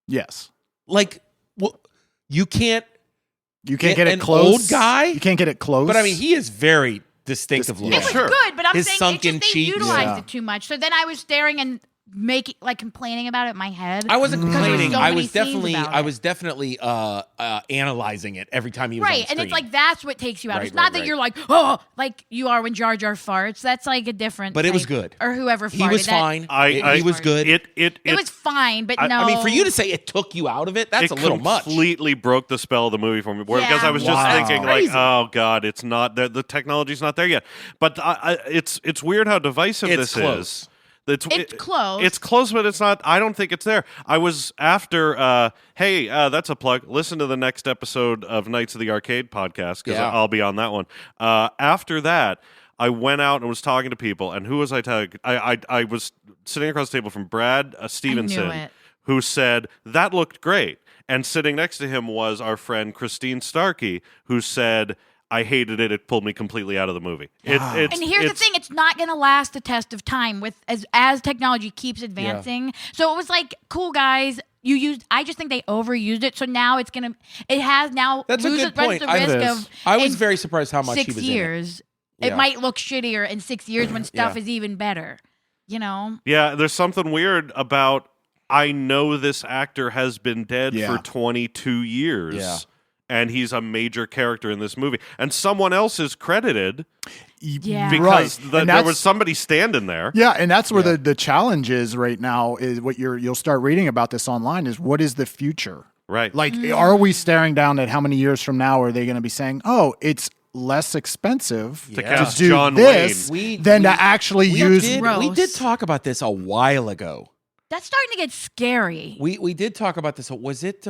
Yes. Like, well, you can't. You can't get it an close. old guy. You can't get it close. But I mean, he is very distinctive It looking. was Sure. good, but I'm His saying sunken they cheeks. utilized Yeah. it too much. So then I was staring and complaining about it in my head. I wasn't because there were complaining. so I many was scenes definitely, about I it. was definitely analyzing it every time he was on Right, and screen. it's like that's what takes you out. Right, It's not right, that right. you're like, oh, like you are when Jar Jar farts. That's like a different. But it was type- good. Or whoever farted. he was That- fine. I- He was good. It was fine, but no. I mean, for you to say it took you out of it, that's a little much. completely broke the spell of the movie for me. Yeah. Because I was just Wow. thinking, like, Crazy. oh god, it's not the technology's not there yet. But it's weird how divisive It's this close. is. It's close. It's close, but it's not. I don't think it's there. I was after. Hey, that's a plug. Listen to the next episode of Knights of the Arcade podcast because Yeah. I'll be on that one. After that, I went out and was talking to people. And who was I talking? I was sitting across the table from Brad Stevenson, it. who said that looked great. And sitting next to him was our friend Christine Starkey, who said, I hated it. It pulled me completely out of the movie. and here's the thing: it's not going to last the test of time with as technology keeps advancing. So it was like, cool guys, you used. I just think they overused it. So now it's gonna. It has now. That's a good runs point. the risk of. I was in very surprised how much 6 he was years. in it. It Yeah. might look shittier in 6 years when stuff Yeah. is even better. You know. Yeah, there's something weird about. I know this actor has been dead Yeah. for 22 years. Yeah. And he's a major character in this movie. And someone else is credited Yeah. because And there that's- was somebody standing there. Yeah, and that's where the challenge is right now. Is what you'll start reading about this online. Is what is the future? Right. Like, Mm. are we staring down at how many years from now are they going to be saying, "Oh, it's less expensive To to cast do John this Wayne. than to actually use"? we Gross. did talk about this a while ago. That's starting to get scary. We did talk about this. Was it?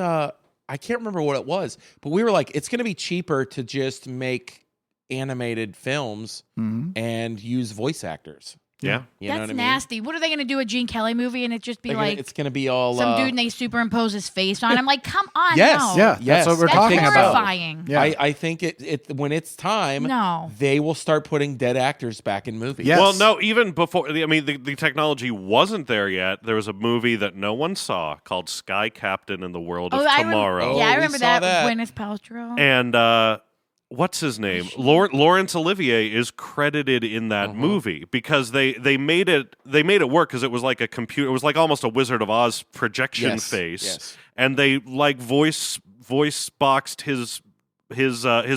I can't remember what it was, but we were like, it's going to be cheaper to just make animated films Mhm. and use voice actors. Yeah. You know That's what I mean? nasty. What are they going to do? A Gene Kelly movie and it just be They're gonna- like it's going to be all some dude and they superimpose his face on him? Like, come on, Yes, no. Yeah, Yes, that's what we're That's talking about. horrifying. Yeah. I think it when it's time, No. they will start putting dead actors back in movies. Yes. Well, no, even before, I mean, the technology wasn't there yet. There was a movie that no one saw called Sky Captain in the World of Tomorrow. Yeah, I we remember saw that. that. Gwyneth Paltrow. And what's his name? Laurence Olivier is credited in that movie because they made it work because it was like a computer. It was like almost a Wizard of Oz projection Yes, face, yes. and they like voice boxed his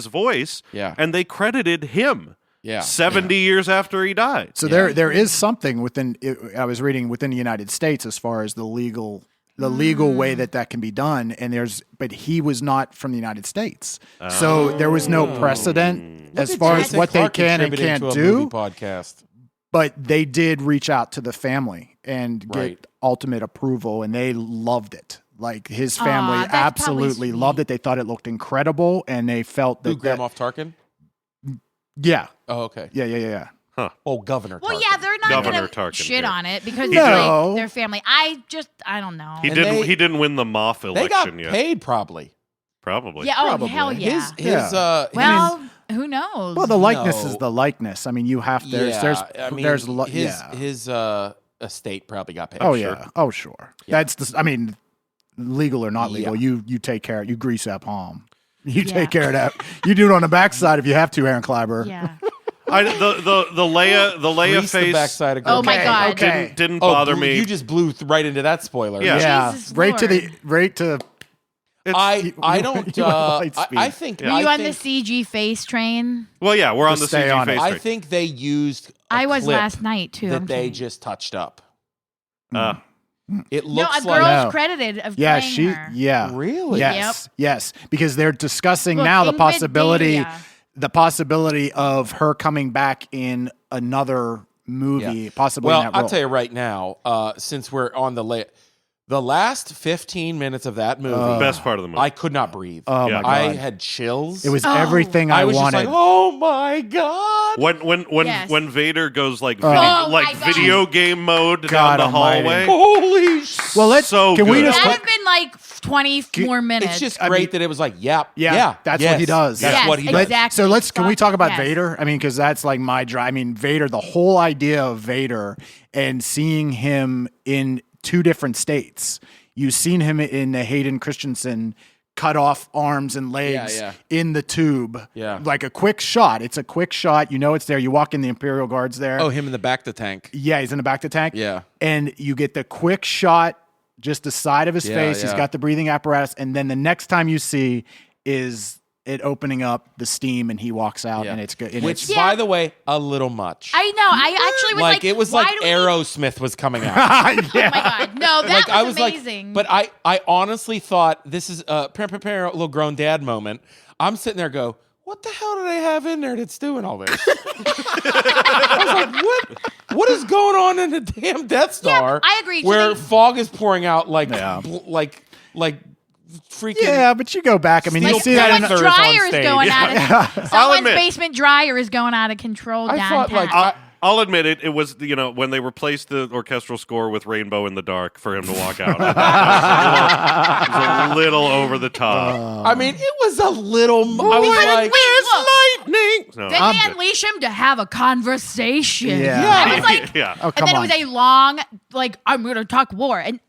voice, Yeah. and they credited him. Yeah. 70 years after he died. So there is something within. I was reading within the United States as far as the legal way that can be done, and but he was not from the United States, so there was no precedent as far as Jason what they Clarke can and contributed can't to a do. movie podcast. But they did reach out to the family and get Right. ultimate approval, and they loved it. Like his Aw, family that's probably absolutely sweet. loved it. They thought it looked incredible, and they felt Who, that. Grand Moff Tarkin? Yeah, Oh, okay. yeah. Oh, Governor. Well, Tarkin. yeah, they're not Governor going to Tarkin shit here. on it because No. it's like their family. I don't know. He And didn't. they- He didn't win the Moff They got election yet. paid probably. Probably. Yeah, oh, Probably. hell yeah. His Who knows? Well, the likeness No. is the likeness. I mean, you have his his estate probably got paid. Oh sure. yeah. Oh sure. Yeah. That's the. I mean, legal or not legal, Yeah. you take care. You grease that palm. You Yeah. take care of that. You do it on the backside if you have to, Aaron Kleiber. Yeah. The Leia Grease the face backside of Oh my Grogu. God. Okay. didn't Oh, bother me. You just blew right into that spoiler. Yeah. Yeah. Jesus Right to the Lord. right to. I don't. you went light speed. I think. Yeah. Were you I on the think, CG face train? Well, yeah, we're on Just the stay CG on it. face. I train. think they used. I was clip last night too. that I'm they kidding. just touched up. Uh, It No, looks a like. girl's No. credited of Yeah, playing she. her. Yeah. Really? Yes. Yes. Because they're discussing Look, now the infant possibility, Beta. the possibility of her coming back in another movie, possibly. Well, in that I'll role. tell you right now. Since we're on the last 15 minutes of that movie, best part of the movie. I could not breathe. Oh Yeah. my I god! had chills. It was Oh. everything I I was wanted. just like, oh my god. when Yes. Vader goes like Oh. video, Oh my like God. video game mode God down the almighty. hallway. Holy shit. Well, let's. So can we good. just? That have been like 20 more minutes. It's just I great mean- that it was like, yep, Yeah, that's what he does. That's Yes, what he Let- does. exactly. So let's. Can we talk about Yes. Vader? I mean, because that's like my drive. I mean, Vader. The whole idea of Vader and seeing him in two different states. You've seen him in the Hayden Christensen cut off arms and legs Yeah. in the tube. Yeah. Like a quick shot. It's a quick shot. You know it's there. You walk in, the Imperial Guard's there. Oh, him in the back of the tank. Yeah, he's in the back of the tank. Yeah. And you get the quick shot, just the side of his face. He's yeah. got the breathing apparatus. And then the next time you see is it opening up the steam and he walks out and it's good. And Which, it's, by the way, a little much. I know. I actually was like, it was why like do we- Aerosmith was coming out. Oh my god, no, that I was was amazing. but I honestly thought this is a little grown dad moment. I'm sitting there go, what the hell do they have in there that's doing all this? I was like, what is going on in the damn Death Star? I agree. So Where they- fog is pouring out like freaking. yeah, but you go back. I mean, you like see that in someone's Panthers on dryer is stage. going out of someone's admit. basement dryer is going out of control I downtown. thought like I'll admit it. It was when they replaced the orchestral score with "Rainbow in the Dark" for him to walk out. I thought it was a little over the top. I mean, it was a little. I was like, Lightning. No, then I'm they good. unleash him to have a conversation. Yeah. It was like, yeah. Oh, and come then on. it was a long, like, I'm going to talk war. And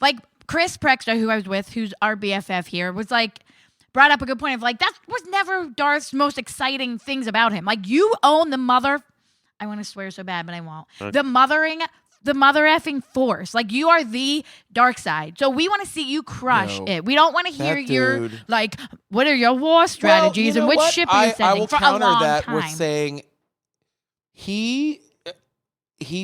like Chris Prexter, who I was with, who's our BFF here, was like, brought up a good point of like, that was never Darth's most exciting things about him. Like, you own the mother, I want to swear so bad, but I won't. The mother effing force. Like, you are the dark side. So we want to see you crush No. it. We don't want to hear That your, dude. like, what are your war strategies Well, you know and which what? ship are you I sending will for counter a long that time. with saying he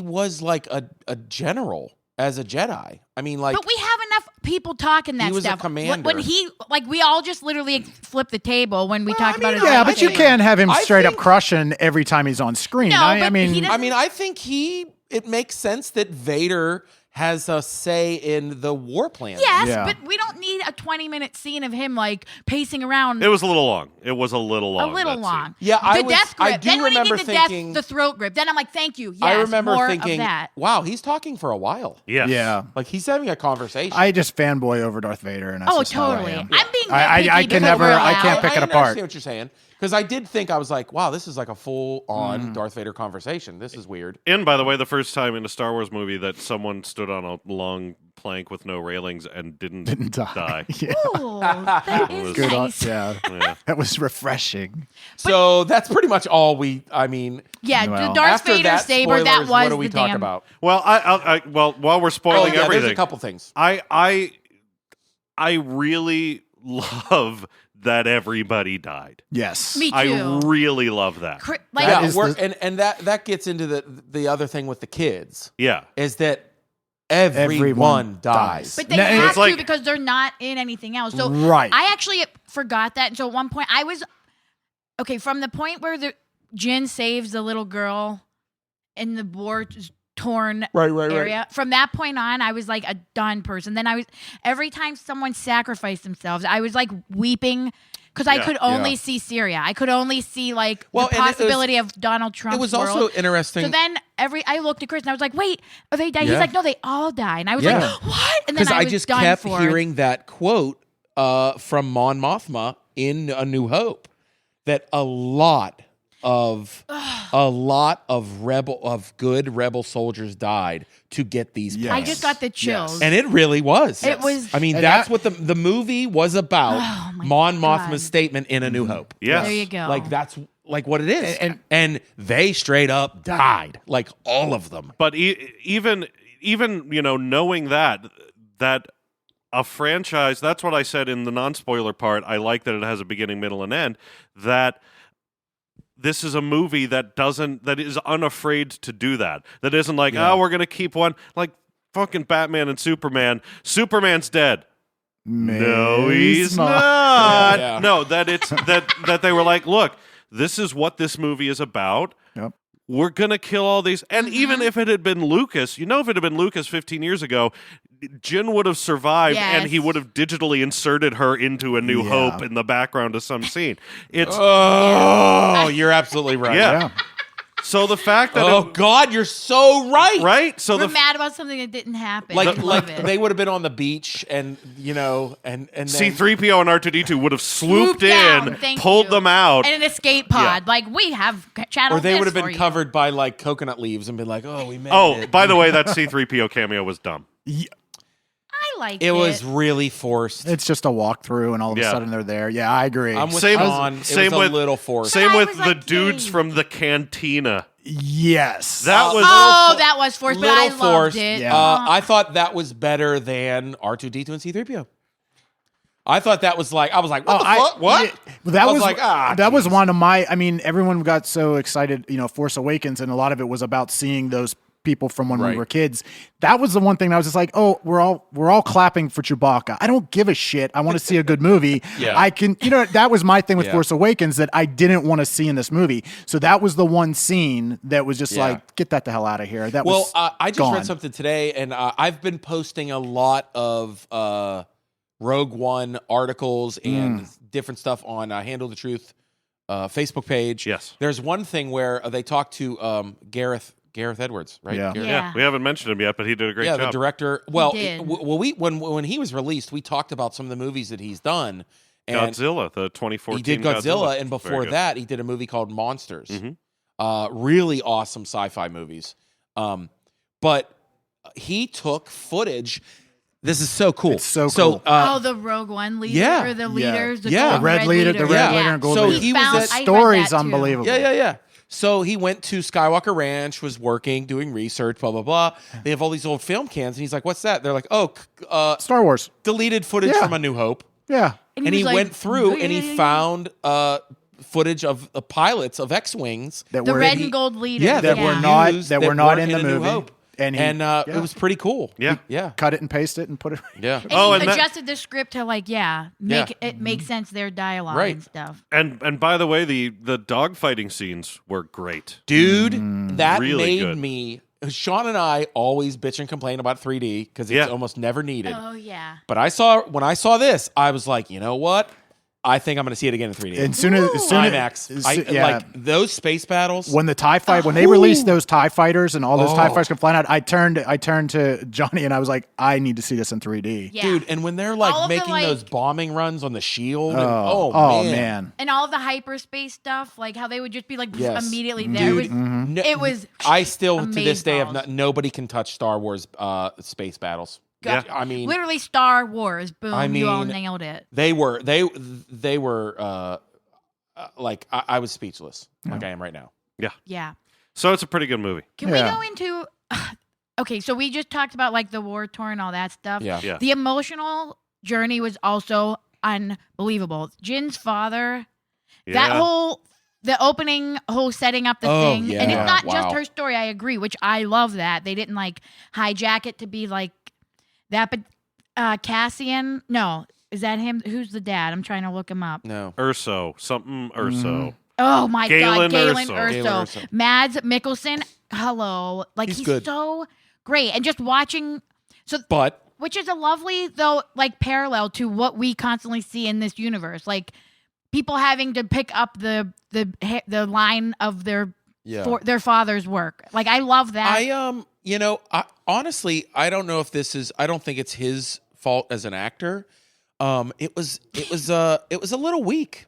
was like a general as a Jedi. I mean, like, But we have enough people talking that He was a stuff. commander. When he, like, we all just literally flipped the table when we talked about his yeah, I but you think- can't have him I straight up think- crushing every time he's on screen. No, I but mean, he doesn't- I mean, I think it makes sense that Vader has a say in the war plan. Yes, Yeah. but we don't need a 20-minute scene of him like pacing around. It was a little long. It was a little long. a little that long. scene. Yeah, the death grip. I do then when remember he did thinking. the throat grip. Then I'm like, thank you. Yes, I remember more thinking, of that. wow, he's talking for a while. Yes. yeah. Like he's having a conversation. I just fanboy over Darth Vader, and that's Oh, just how I totally. am. I'm being I nitpicky can because never- we're I allowed. can't pick it I apart. understand what you're saying because I did think I was like, wow, this is like a full-on Darth Vader conversation. This is weird. And by the way, the first time in a Star Wars movie that someone stood on a long plank with no railings and didn't die. Yeah. Ooh, that is Good on, nice. yeah. Yeah. That was refreshing. So that's pretty much all we. I mean, Yeah, Well, the Darth after Vader that, saber. That spoilers, was what do we the talk damn. about? Well, well, while we're spoiling There's everything, a couple things. I really love that everybody died. Yes. Me too. I really love that. Like, That Yeah, is and that gets into the other thing with the kids Yeah. is that everyone dies. But they No, have it's like- to because they're not in anything else. So Right. I actually forgot that. So at one point I was okay from the point where the Jin saves the little girl in the war torn Right. area. From that point on, I was like a done person. Then I was every time someone sacrificed themselves, I was like weeping because I Yeah. could only see Syria. I could only see like Well, the and it was- possibility of Donald Trump. It was also interesting. So then I looked at Chris and I was like, wait, are they dead? Yeah. He's like, no, they all died. And I was Yeah. like, what? And then because I I was just done kept for it. hearing that quote from Mon Mothma in A New Hope that a lot of good rebel soldiers died to get these Yes. plans. I just got the chills. And it really was. It was- I mean, And that's that- what the movie was about. Oh, my Mon God. Mothma's statement in A New Hope. Yes. There you go. Like that's like what it is. And- they straight up died. Like all of them. But even knowing that a franchise, that's what I said in the non-spoiler part. I like that it has a beginning, middle, and end. That this is a movie that is unafraid to do that. That isn't like, oh, we're gonna keep one like fucking Batman and Superman. Superman's dead. No, he's not. Yeah. No, that it's that they were like, look, this is what this movie is about. Yep. We're gonna kill all these, and even if it had been Lucas, if it had been Lucas 15 years ago, Jin would have survived, and he Yes. would have digitally inserted her into A New Yeah. Hope in the background of some scene. It's Oh, you're absolutely right. yeah. So the fact that Oh God, you're so right. right, so We're the mad about something that didn't happen. Like I love it. they would have been on the beach and and then C-3PO and R2-D2 would have swooped down, in, thank pulled you. them out. and an escape pod. Like we have channel. or they would have this been for covered by like coconut leaves and been like, oh, we made Oh, it. by the way, that C-3PO cameo was dumb. I liked It was really forced. It's just a walkthrough, and all of a Yeah. sudden they're there. Yeah, I agree. I'm with Same- Sean. same It was with- a little forced. Same I with was the like, dudes dang. from the cantina. Yes. That was Oh, that was forced, but I Little loved forced. it. Yeah. I thought that was better than R2D2 and C3PO. I thought that was like, I was like, what the fuck? What? Yeah, that I was like, that was geez. one of my. I mean, everyone got so excited. Force Awakens, and a lot of it was about seeing those people from when we Right. were kids. That was the one thing that I was just like, oh, we're all clapping for Chewbacca. I don't give a shit. I want to see a good movie. Yeah. I can. That was my thing with Yeah. Force Awakens that I didn't want to see in this movie. So that was the one scene that was just Yeah. like, get that the hell out of here. That Well, was I just gone. read something today, and I've been posting a lot of Rogue One articles and different stuff on Handle the Truth Facebook page. Yes. There's one thing where they talked to Gareth Edwards, right? Yeah. Gareth? Yeah. We haven't mentioned him yet, but he did a great Yeah, job. the director. Well, did. when he was released, we talked about some of the movies that he's done. And Godzilla, the 2014 he did Godzilla, and Very before good. that, he did a movie called Monsters. Mhm. Really awesome sci-fi movies. But he took footage. This is so cool. It's so cool. The Rogue One leader, yeah. or the Yeah. leaders, the Yeah. gold Red leader, the red Yeah. leader, and gold So leader. he was found- at- I read Story's that too. unbelievable. Yeah. So he went to Skywalker Ranch, was working, doing research, blah, blah, blah. They have all these old film cans, and he's like, what's that? They're like, Star Wars. deleted footage Yeah. from A New Hope. Yeah. And he was like, went through and "Yeah." he found footage of the pilots of X-Wings. That the were red and gold leaders. Yeah, that yeah. were not used that that were not weren't in the in A New movie. Hope. And he, And yeah. it was pretty cool. Yeah. Yeah. cut it and paste it and put it. Yeah. And Oh, he and that- adjusted the script to make it make sense, their dialogue Right. and stuff. And by the way, the dogfighting scenes were great. Dude, that Really made good. me. Sean and I always bitch and complain about 3D because it's Yeah. almost never needed. Oh yeah. But when I saw this, I was like, you know what? I think I'm going to see it again in 3D. As soon as IMAX. Like those space battles. when the TIE fight, when they released those TIE fighters and all those TIE Oh. fighters come flying out, I turned to Johnny and I was like, I need to see this in 3D. Yeah. Dude, and when they're All like of the, making like- those bombing runs on the shield. Oh, and, man. And all of the hyperspace stuff, like how they would just be like Yes. immediately there. Dude, It was I still, to this day, amazeballs. nobody can touch Star Wars space battles. Yeah. I mean, literally Star Wars. Boom! I you all mean, nailed it. they were like I was speechless, like I am right now. Yeah. So it's a pretty good movie. Can Yeah. we go into? Okay, so we just talked about like the war tour and all that stuff. Yeah. Yeah. The emotional journey was also unbelievable. Jin's father, Yeah. the opening whole setting up the Oh, thing, and yeah. it's not Wow. just her story. I agree, which I love that they didn't like hijack it to be like that. But Cassian, no, is that him? Who's the dad? I'm trying to look him up. No. Urso. Something Urso. Oh my Galen God, Galen Erso. Erso. Galen Erso. Mads Mikkelsen, hello. Like He's he's good. so great. And just watching But which is a lovely though, like parallel to what we constantly see in this universe. Like people having to pick up the line of their their father's work. Like I love that. I honestly, I don't know if I don't think it's his fault as an actor. It was a little weak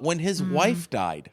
when his wife died.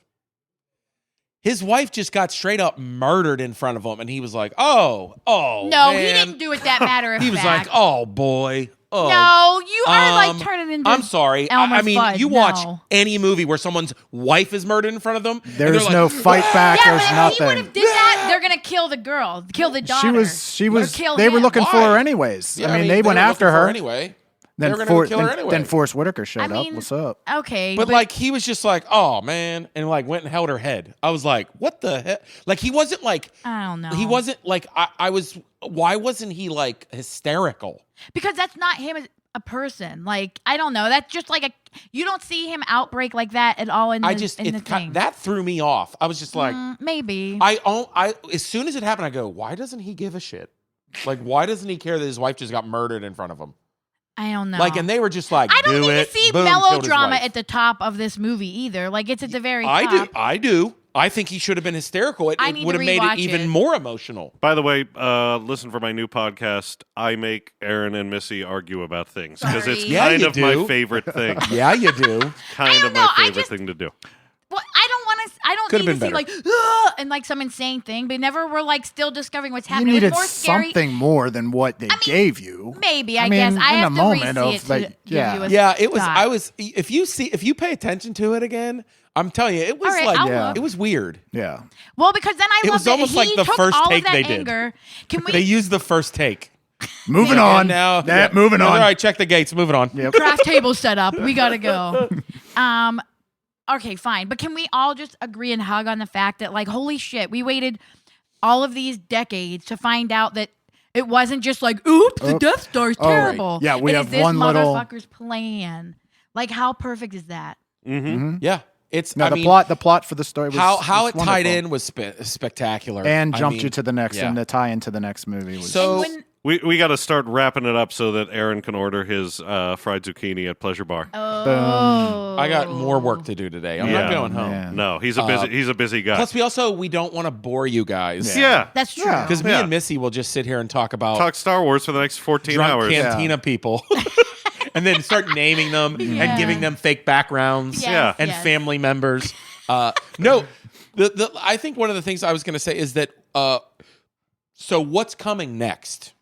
His wife just got straight up murdered in front of him, and he was like, "Oh, no, man." he didn't do it that matter of He was fact. like, "Oh boy, oh." No, you are like turning into I'm sorry. Elmer I mean, Fudd. you watch No. any movie where someone's wife is murdered in front of them. and they're There's like, no fight back. Yeah, There's but if he nothing. would have did that, they're gonna kill the girl, kill the daughter. She was. Or kill They were him. looking for Why? her anyways. Yeah, I mean, they were went looking after for her anyway. Then They were gonna kill her then anyway. Forrest Whitaker showed I up. mean, What's up? Okay, But like he was just like, oh man, and like went and held her head. I was like, what the heck? Like he wasn't like I don't know. he wasn't like I was. Why wasn't he like hysterical? because that's not him as a person. Like I don't know. That's just like you don't see him outbreak like that at all in the, in the thing. That threw me off. I was just like, Maybe. I as soon as it happened, I go, why doesn't he give a shit? Like why doesn't he care that his wife just got murdered in front of him? I don't know. Like, and they were just like, I don't do need it. to see Boom, killed his melodrama wife. at the top of this movie either. Like it's at the very top. I do. I think he should have been hysterical. It I need would to have made rewatch it even it. more emotional. By the way, listen for my new podcast. I make Aaron and Missy argue about things because it's Sorry. Yeah, kind you of my do. favorite thing. Yeah, you do. Kind of know, my I favorite just- thing to do. Well, I don't want I don't Could've need to been see like and like some insane thing, but never were like still discovering what's You happening. needed It was more scary. something more than what they gave you. Maybe I mean, guess I in have a to moment re-see of it like, to give you a Yeah, it was. thought. I was. If you pay attention to it again, I'm telling you, it was All right, like I'll look. it was weird. Yeah. Well, because then I It loved was almost He like the took first all take of that they did. anger. Can we They used the first take. Moving And on. now, Moving on. All right, check the gates. Moving on. Yep. craft table set up? We gotta go. Okay, fine. But can we all just agree and hug on the fact that, like, holy shit, we waited all of these decades to find out that it wasn't just like, oops, the Death Star's Oh, right. terrible. Yeah, we It have is this one little- motherfucker's plan. Like, how perfect is that? Yeah, it's. No, I the mean, plot for the story was how was it tied wonderful. in was spectacular and I jumped mean, you to the next, yeah. and the tie into the next movie was. So- And when, We got to start wrapping it up so that Aaron can order his fried zucchini at Pleasure Bar. oh, I got more work to do today. I'm Yeah. not going home. Man. No, he's a busy guy. Plus, we don't want to bore you guys. yeah. That's true. Yeah. Because me Yeah. and Missy will just sit here and talk about Talk Star Wars for the next 14 drunk hours. cantina people, and then start naming them Yeah. and giving them fake backgrounds Yes, Yeah. and yes. family members. No, I think one of the things I was going to say is that. So what's coming next?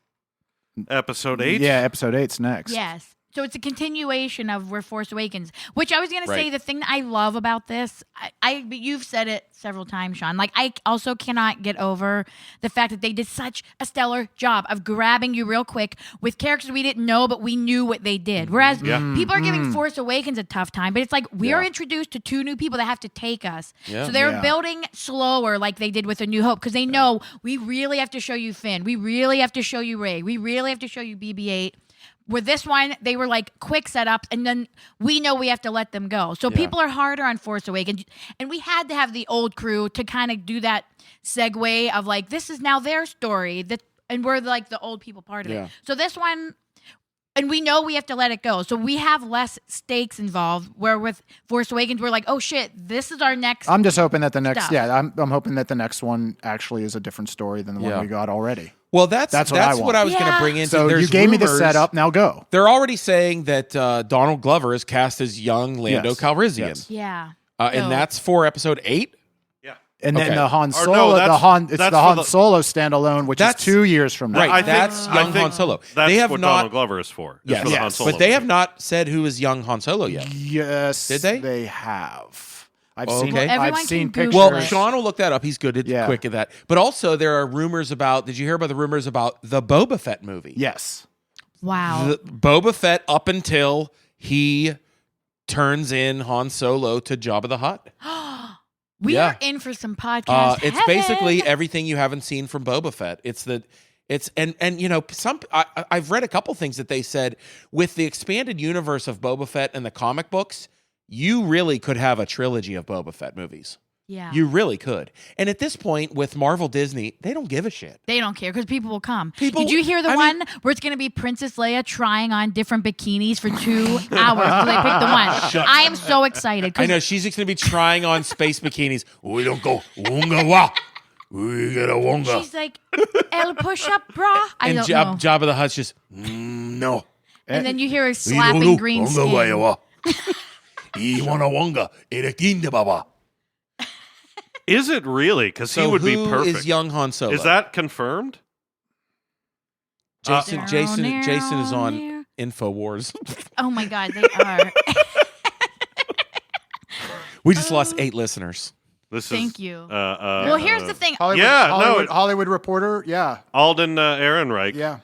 Episode 8? Yeah, episode 8's next. Yes. So it's a continuation of where Force Awakens, which I was going to say Right. the thing that I love about this, but you've said it several times, Sean. Like, I also cannot get over the fact that they did such a stellar job of grabbing you real quick with characters we didn't know, but we knew what they did. Whereas Yeah. people are giving Force Awakens a tough time, but it's like we are Yeah. introduced to 2 new people that have to take us. Yeah. So they're Yeah. building slower like they did with A New Hope because they know we really have to show you Finn. We really have to show you Rey. We really have to show you BB-8. With this one, they were like quick setups, and then we know we have to let them go. So people are harder on Force Awakens, and we had to have the old crew to kind of do that segue of like, this is now their story, and we're like the old people part of Yeah. it. So this one, and we know we have to let it go. So we have less stakes involved, where with Force Awakens, we're like, oh shit, this is our next. I'm just hoping that the next. Stuff. Yeah, I'm hoping that the next one actually is a different story than the Yeah. one we got already. Well, that's That's what I want. what I was going to Yeah. bring into. So There's you gave me the rumors- setup. Now go. They're already saying that Donald Glover is cast as young Lando Yes. Calrissian, Yes. Yeah. and So- that's for episode 8. And then Okay. the Han Or Solo, no, that's- it's that's the for Han the- Solo standalone, which is That's- 2 years from now. Right, I think- that's I young think Han Solo. That's They have what not. Donald Glover is for. It's Yes, for the Han Solo but they movie. have not said who is young Han Solo yet. Yes, Did they? They have. I've Okay. seen. Well, everyone I've can seen Google pictures. Well, it. Sean will look that up. He's good at Yeah. quick at that. But also, there are rumors about. Did you hear about the rumors about the Boba Fett movie? Yes. Wow. The Boba Fett up until he turns in Han Solo to Jabba the Hutt. We Yeah. are in for some podcast. It's heaven. basically everything you haven't seen from Boba Fett. And you know, I've read a couple things that they said with the expanded universe of Boba Fett and the comic books, you really could have a trilogy of Boba Fett movies. Yeah. You really could. And at this point with Marvel Disney, they don't give a shit. They don't care because people will come. People- Did you hear the I one where it's going to be Princess Leia trying on different bikinis for 2 hours until they pick the one? I am so excited. 'cause I know she's just going to be trying on space bikinis. We don't go wonga wa. We get a wonga. She's like, El push up, brah. I And don't know. Jabba the Hutt's just no. And then you hear her slapping green skin. Baba. Is it really? Because he So would be who perfect. is young Han Solo? Is that confirmed? Jason is on InfoWars. Oh my God, they are. We just lost 8 listeners. This Thank is, you. well, Well, here's the thing. Hollywood, Yeah, no, Hollywood, it- Hollywood Reporter. Yeah. Alden Ehrenreich, Yeah.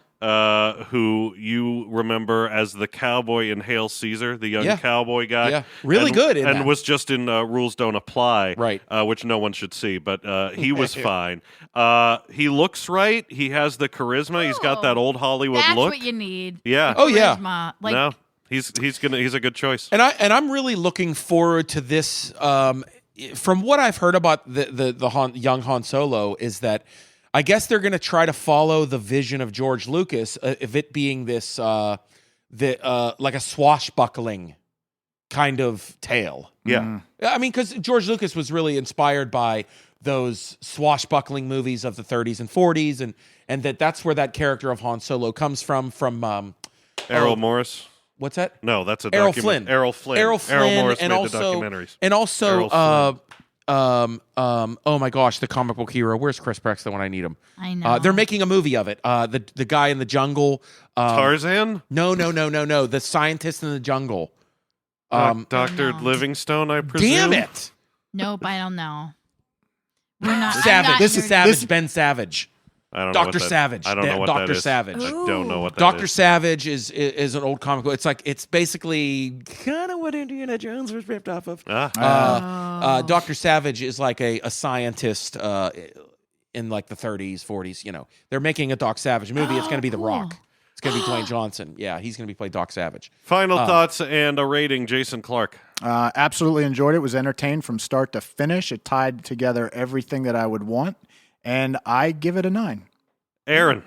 who you remember as the cowboy in Hail Caesar, the young Yeah. cowboy guy. Yeah. Really good in and that. was just in Rules Don't Apply, Right. Which no one should see, but he was fine. He looks right. He has the charisma. He's got that old Hollywood That's look. what you need. Yeah. Oh, yeah. Charisma. Like, No, he's a good choice. And I'm really looking forward to this. From what I've heard about the young Han Solo is that I guess they're going to try to follow the vision of George Lucas, of it being this like a swashbuckling kind of tale. Yeah. I mean, because George Lucas was really inspired by those swashbuckling movies of the 30s and 40s, and that's where that character of Han Solo comes from. Errol Morris. What's that? No, that's a Errol document. Flynn. Errol Flynn. Errol Flynn, Morris and made also the documentaries. and also Errol oh my gosh, the comic book hero. Where's Chris Pratt when I need him? I know. They're making a movie of it. The guy in the jungle. Tarzan? No. The scientist in the jungle. Dr. No. Livingstone, I presume. Damn it! Nope, I don't know. We're not. Savage. This is Savage. Savage. Ben Savage. I don't know Dr. what that- Savage. I don't know what Dr. that is. Savage. I don't know what that Dr. is. Savage is an old comic book. It's basically kind of what Indiana Jones was ripped off of. Dr. Savage is like a scientist in like the 30s, 40s. You know, they're making a Doc Savage movie. It's going to be The Rock. It's going to be Dwayne Johnson. Yeah, he's going to be playing Doc Savage. Final thoughts and a rating, Jason Clark. Absolutely enjoyed it. Was entertained from start to finish. It tied together everything that I would want, and I give it a 9. Aaron.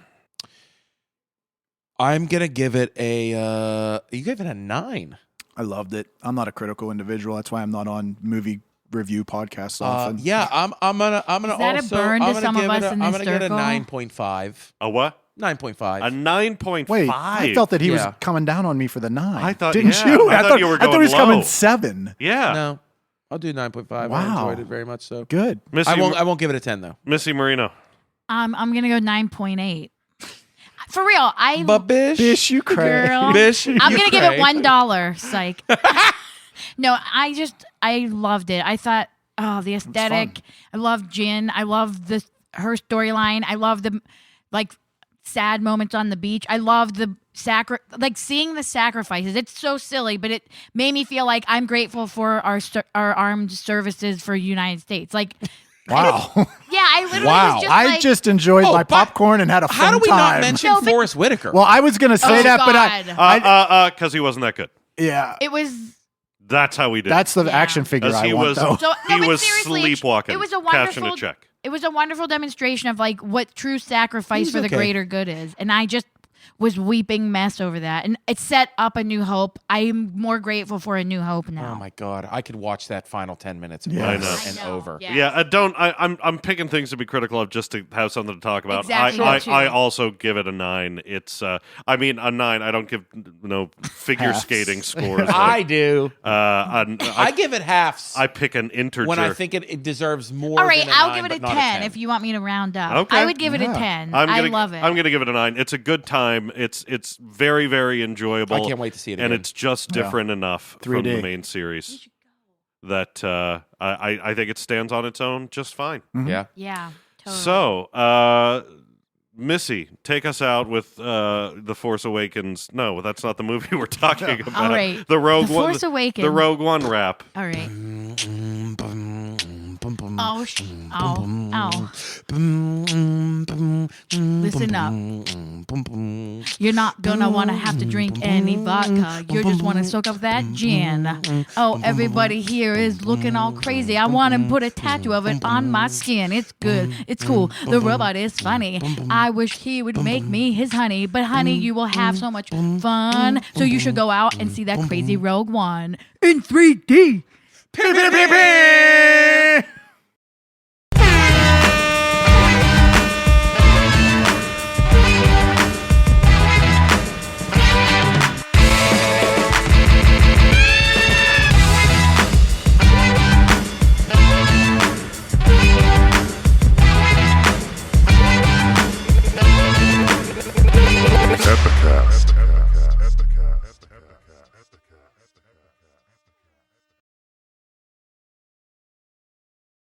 I'm going to give it a. You gave it a 9. I loved it. I'm not a critical individual. That's why I'm not on movie review podcasts often. Yeah, I'm gonna Is that also. a burn to I'm gonna some of give us it in I'm this gonna get a circle? 9.5. A what? 9.5. A 9.5. Wait, I felt that he was Yeah. coming down on me for the 9. I thought- didn't yeah, you? I thought you were I thought going he was low. coming 7. Yeah. No, I'll do 9.5. I Wow. enjoyed it very much. So Good. Missy, I won't give it a 10 though. Missy Moreno. I'm gonna go 9.8. For real, Bish, you cray. girl. Bish, I'm you gonna give cray. it $1. Psych. No, I loved it. I thought, the aesthetic. I love Jin. I love her storyline. I love the sad moments on the beach. I love the seeing the sacrifices. It's so silly, but it made me feel like I'm grateful for our armed services for United States. Like, Wow. yeah, I literally Wow. was just I like, just enjoyed Oh, my but popcorn and had a fun time. How do we not mention No, but- Forrest Whitaker? Well, I was going to say Oh, that, but God. Because he wasn't that good. yeah. it was. That's how we did. That's the action figure As I he want, was, though. So, he no, but was seriously, sleepwalking, it was a cashing wonderful a check. It was a wonderful demonstration of what true sacrifice He's for the okay. greater good is, and I just was weeping mess over that, and it set up A New Hope. I am more grateful for A New Hope now. Oh my God, I could watch that final 10 minutes Yeah. I know. and I know, over. yeah. Yeah, I'm picking things to be critical of just to have something to talk about. Exactly, I me too. also give it a 9. It's a 9. I don't give figure Halves. skating scores. I do. I I give it halves I pick an integer. when I think it deserves more. All right, than a I'll 9, give it a but not 10, if you want me to round up. Okay. I would give it a Yeah. 10. I love it. I'm gonna give it a 9. It's a good time. It's very, very enjoyable. I can't wait to see it And again. it's just different enough from 3D. the main series that I think it stands on its own just fine. Yeah. yeah, totally. So, Missy, take us out with The Force Awakens. No, that's not the movie we're talking about. All right. The Rogue The One. Force Awakens. The Rogue One rap. All right. Oh, Listen up. You're not gonna wanna have to drink any vodka. You just wanna soak up that gin. Oh, everybody here is looking all crazy. I want to put a tattoo of it on my skin. It's good. It's cool. The robot is funny. I wish he would make me his honey. But honey, you will have so much fun. So you should go out and see that crazy Rogue One in 3D.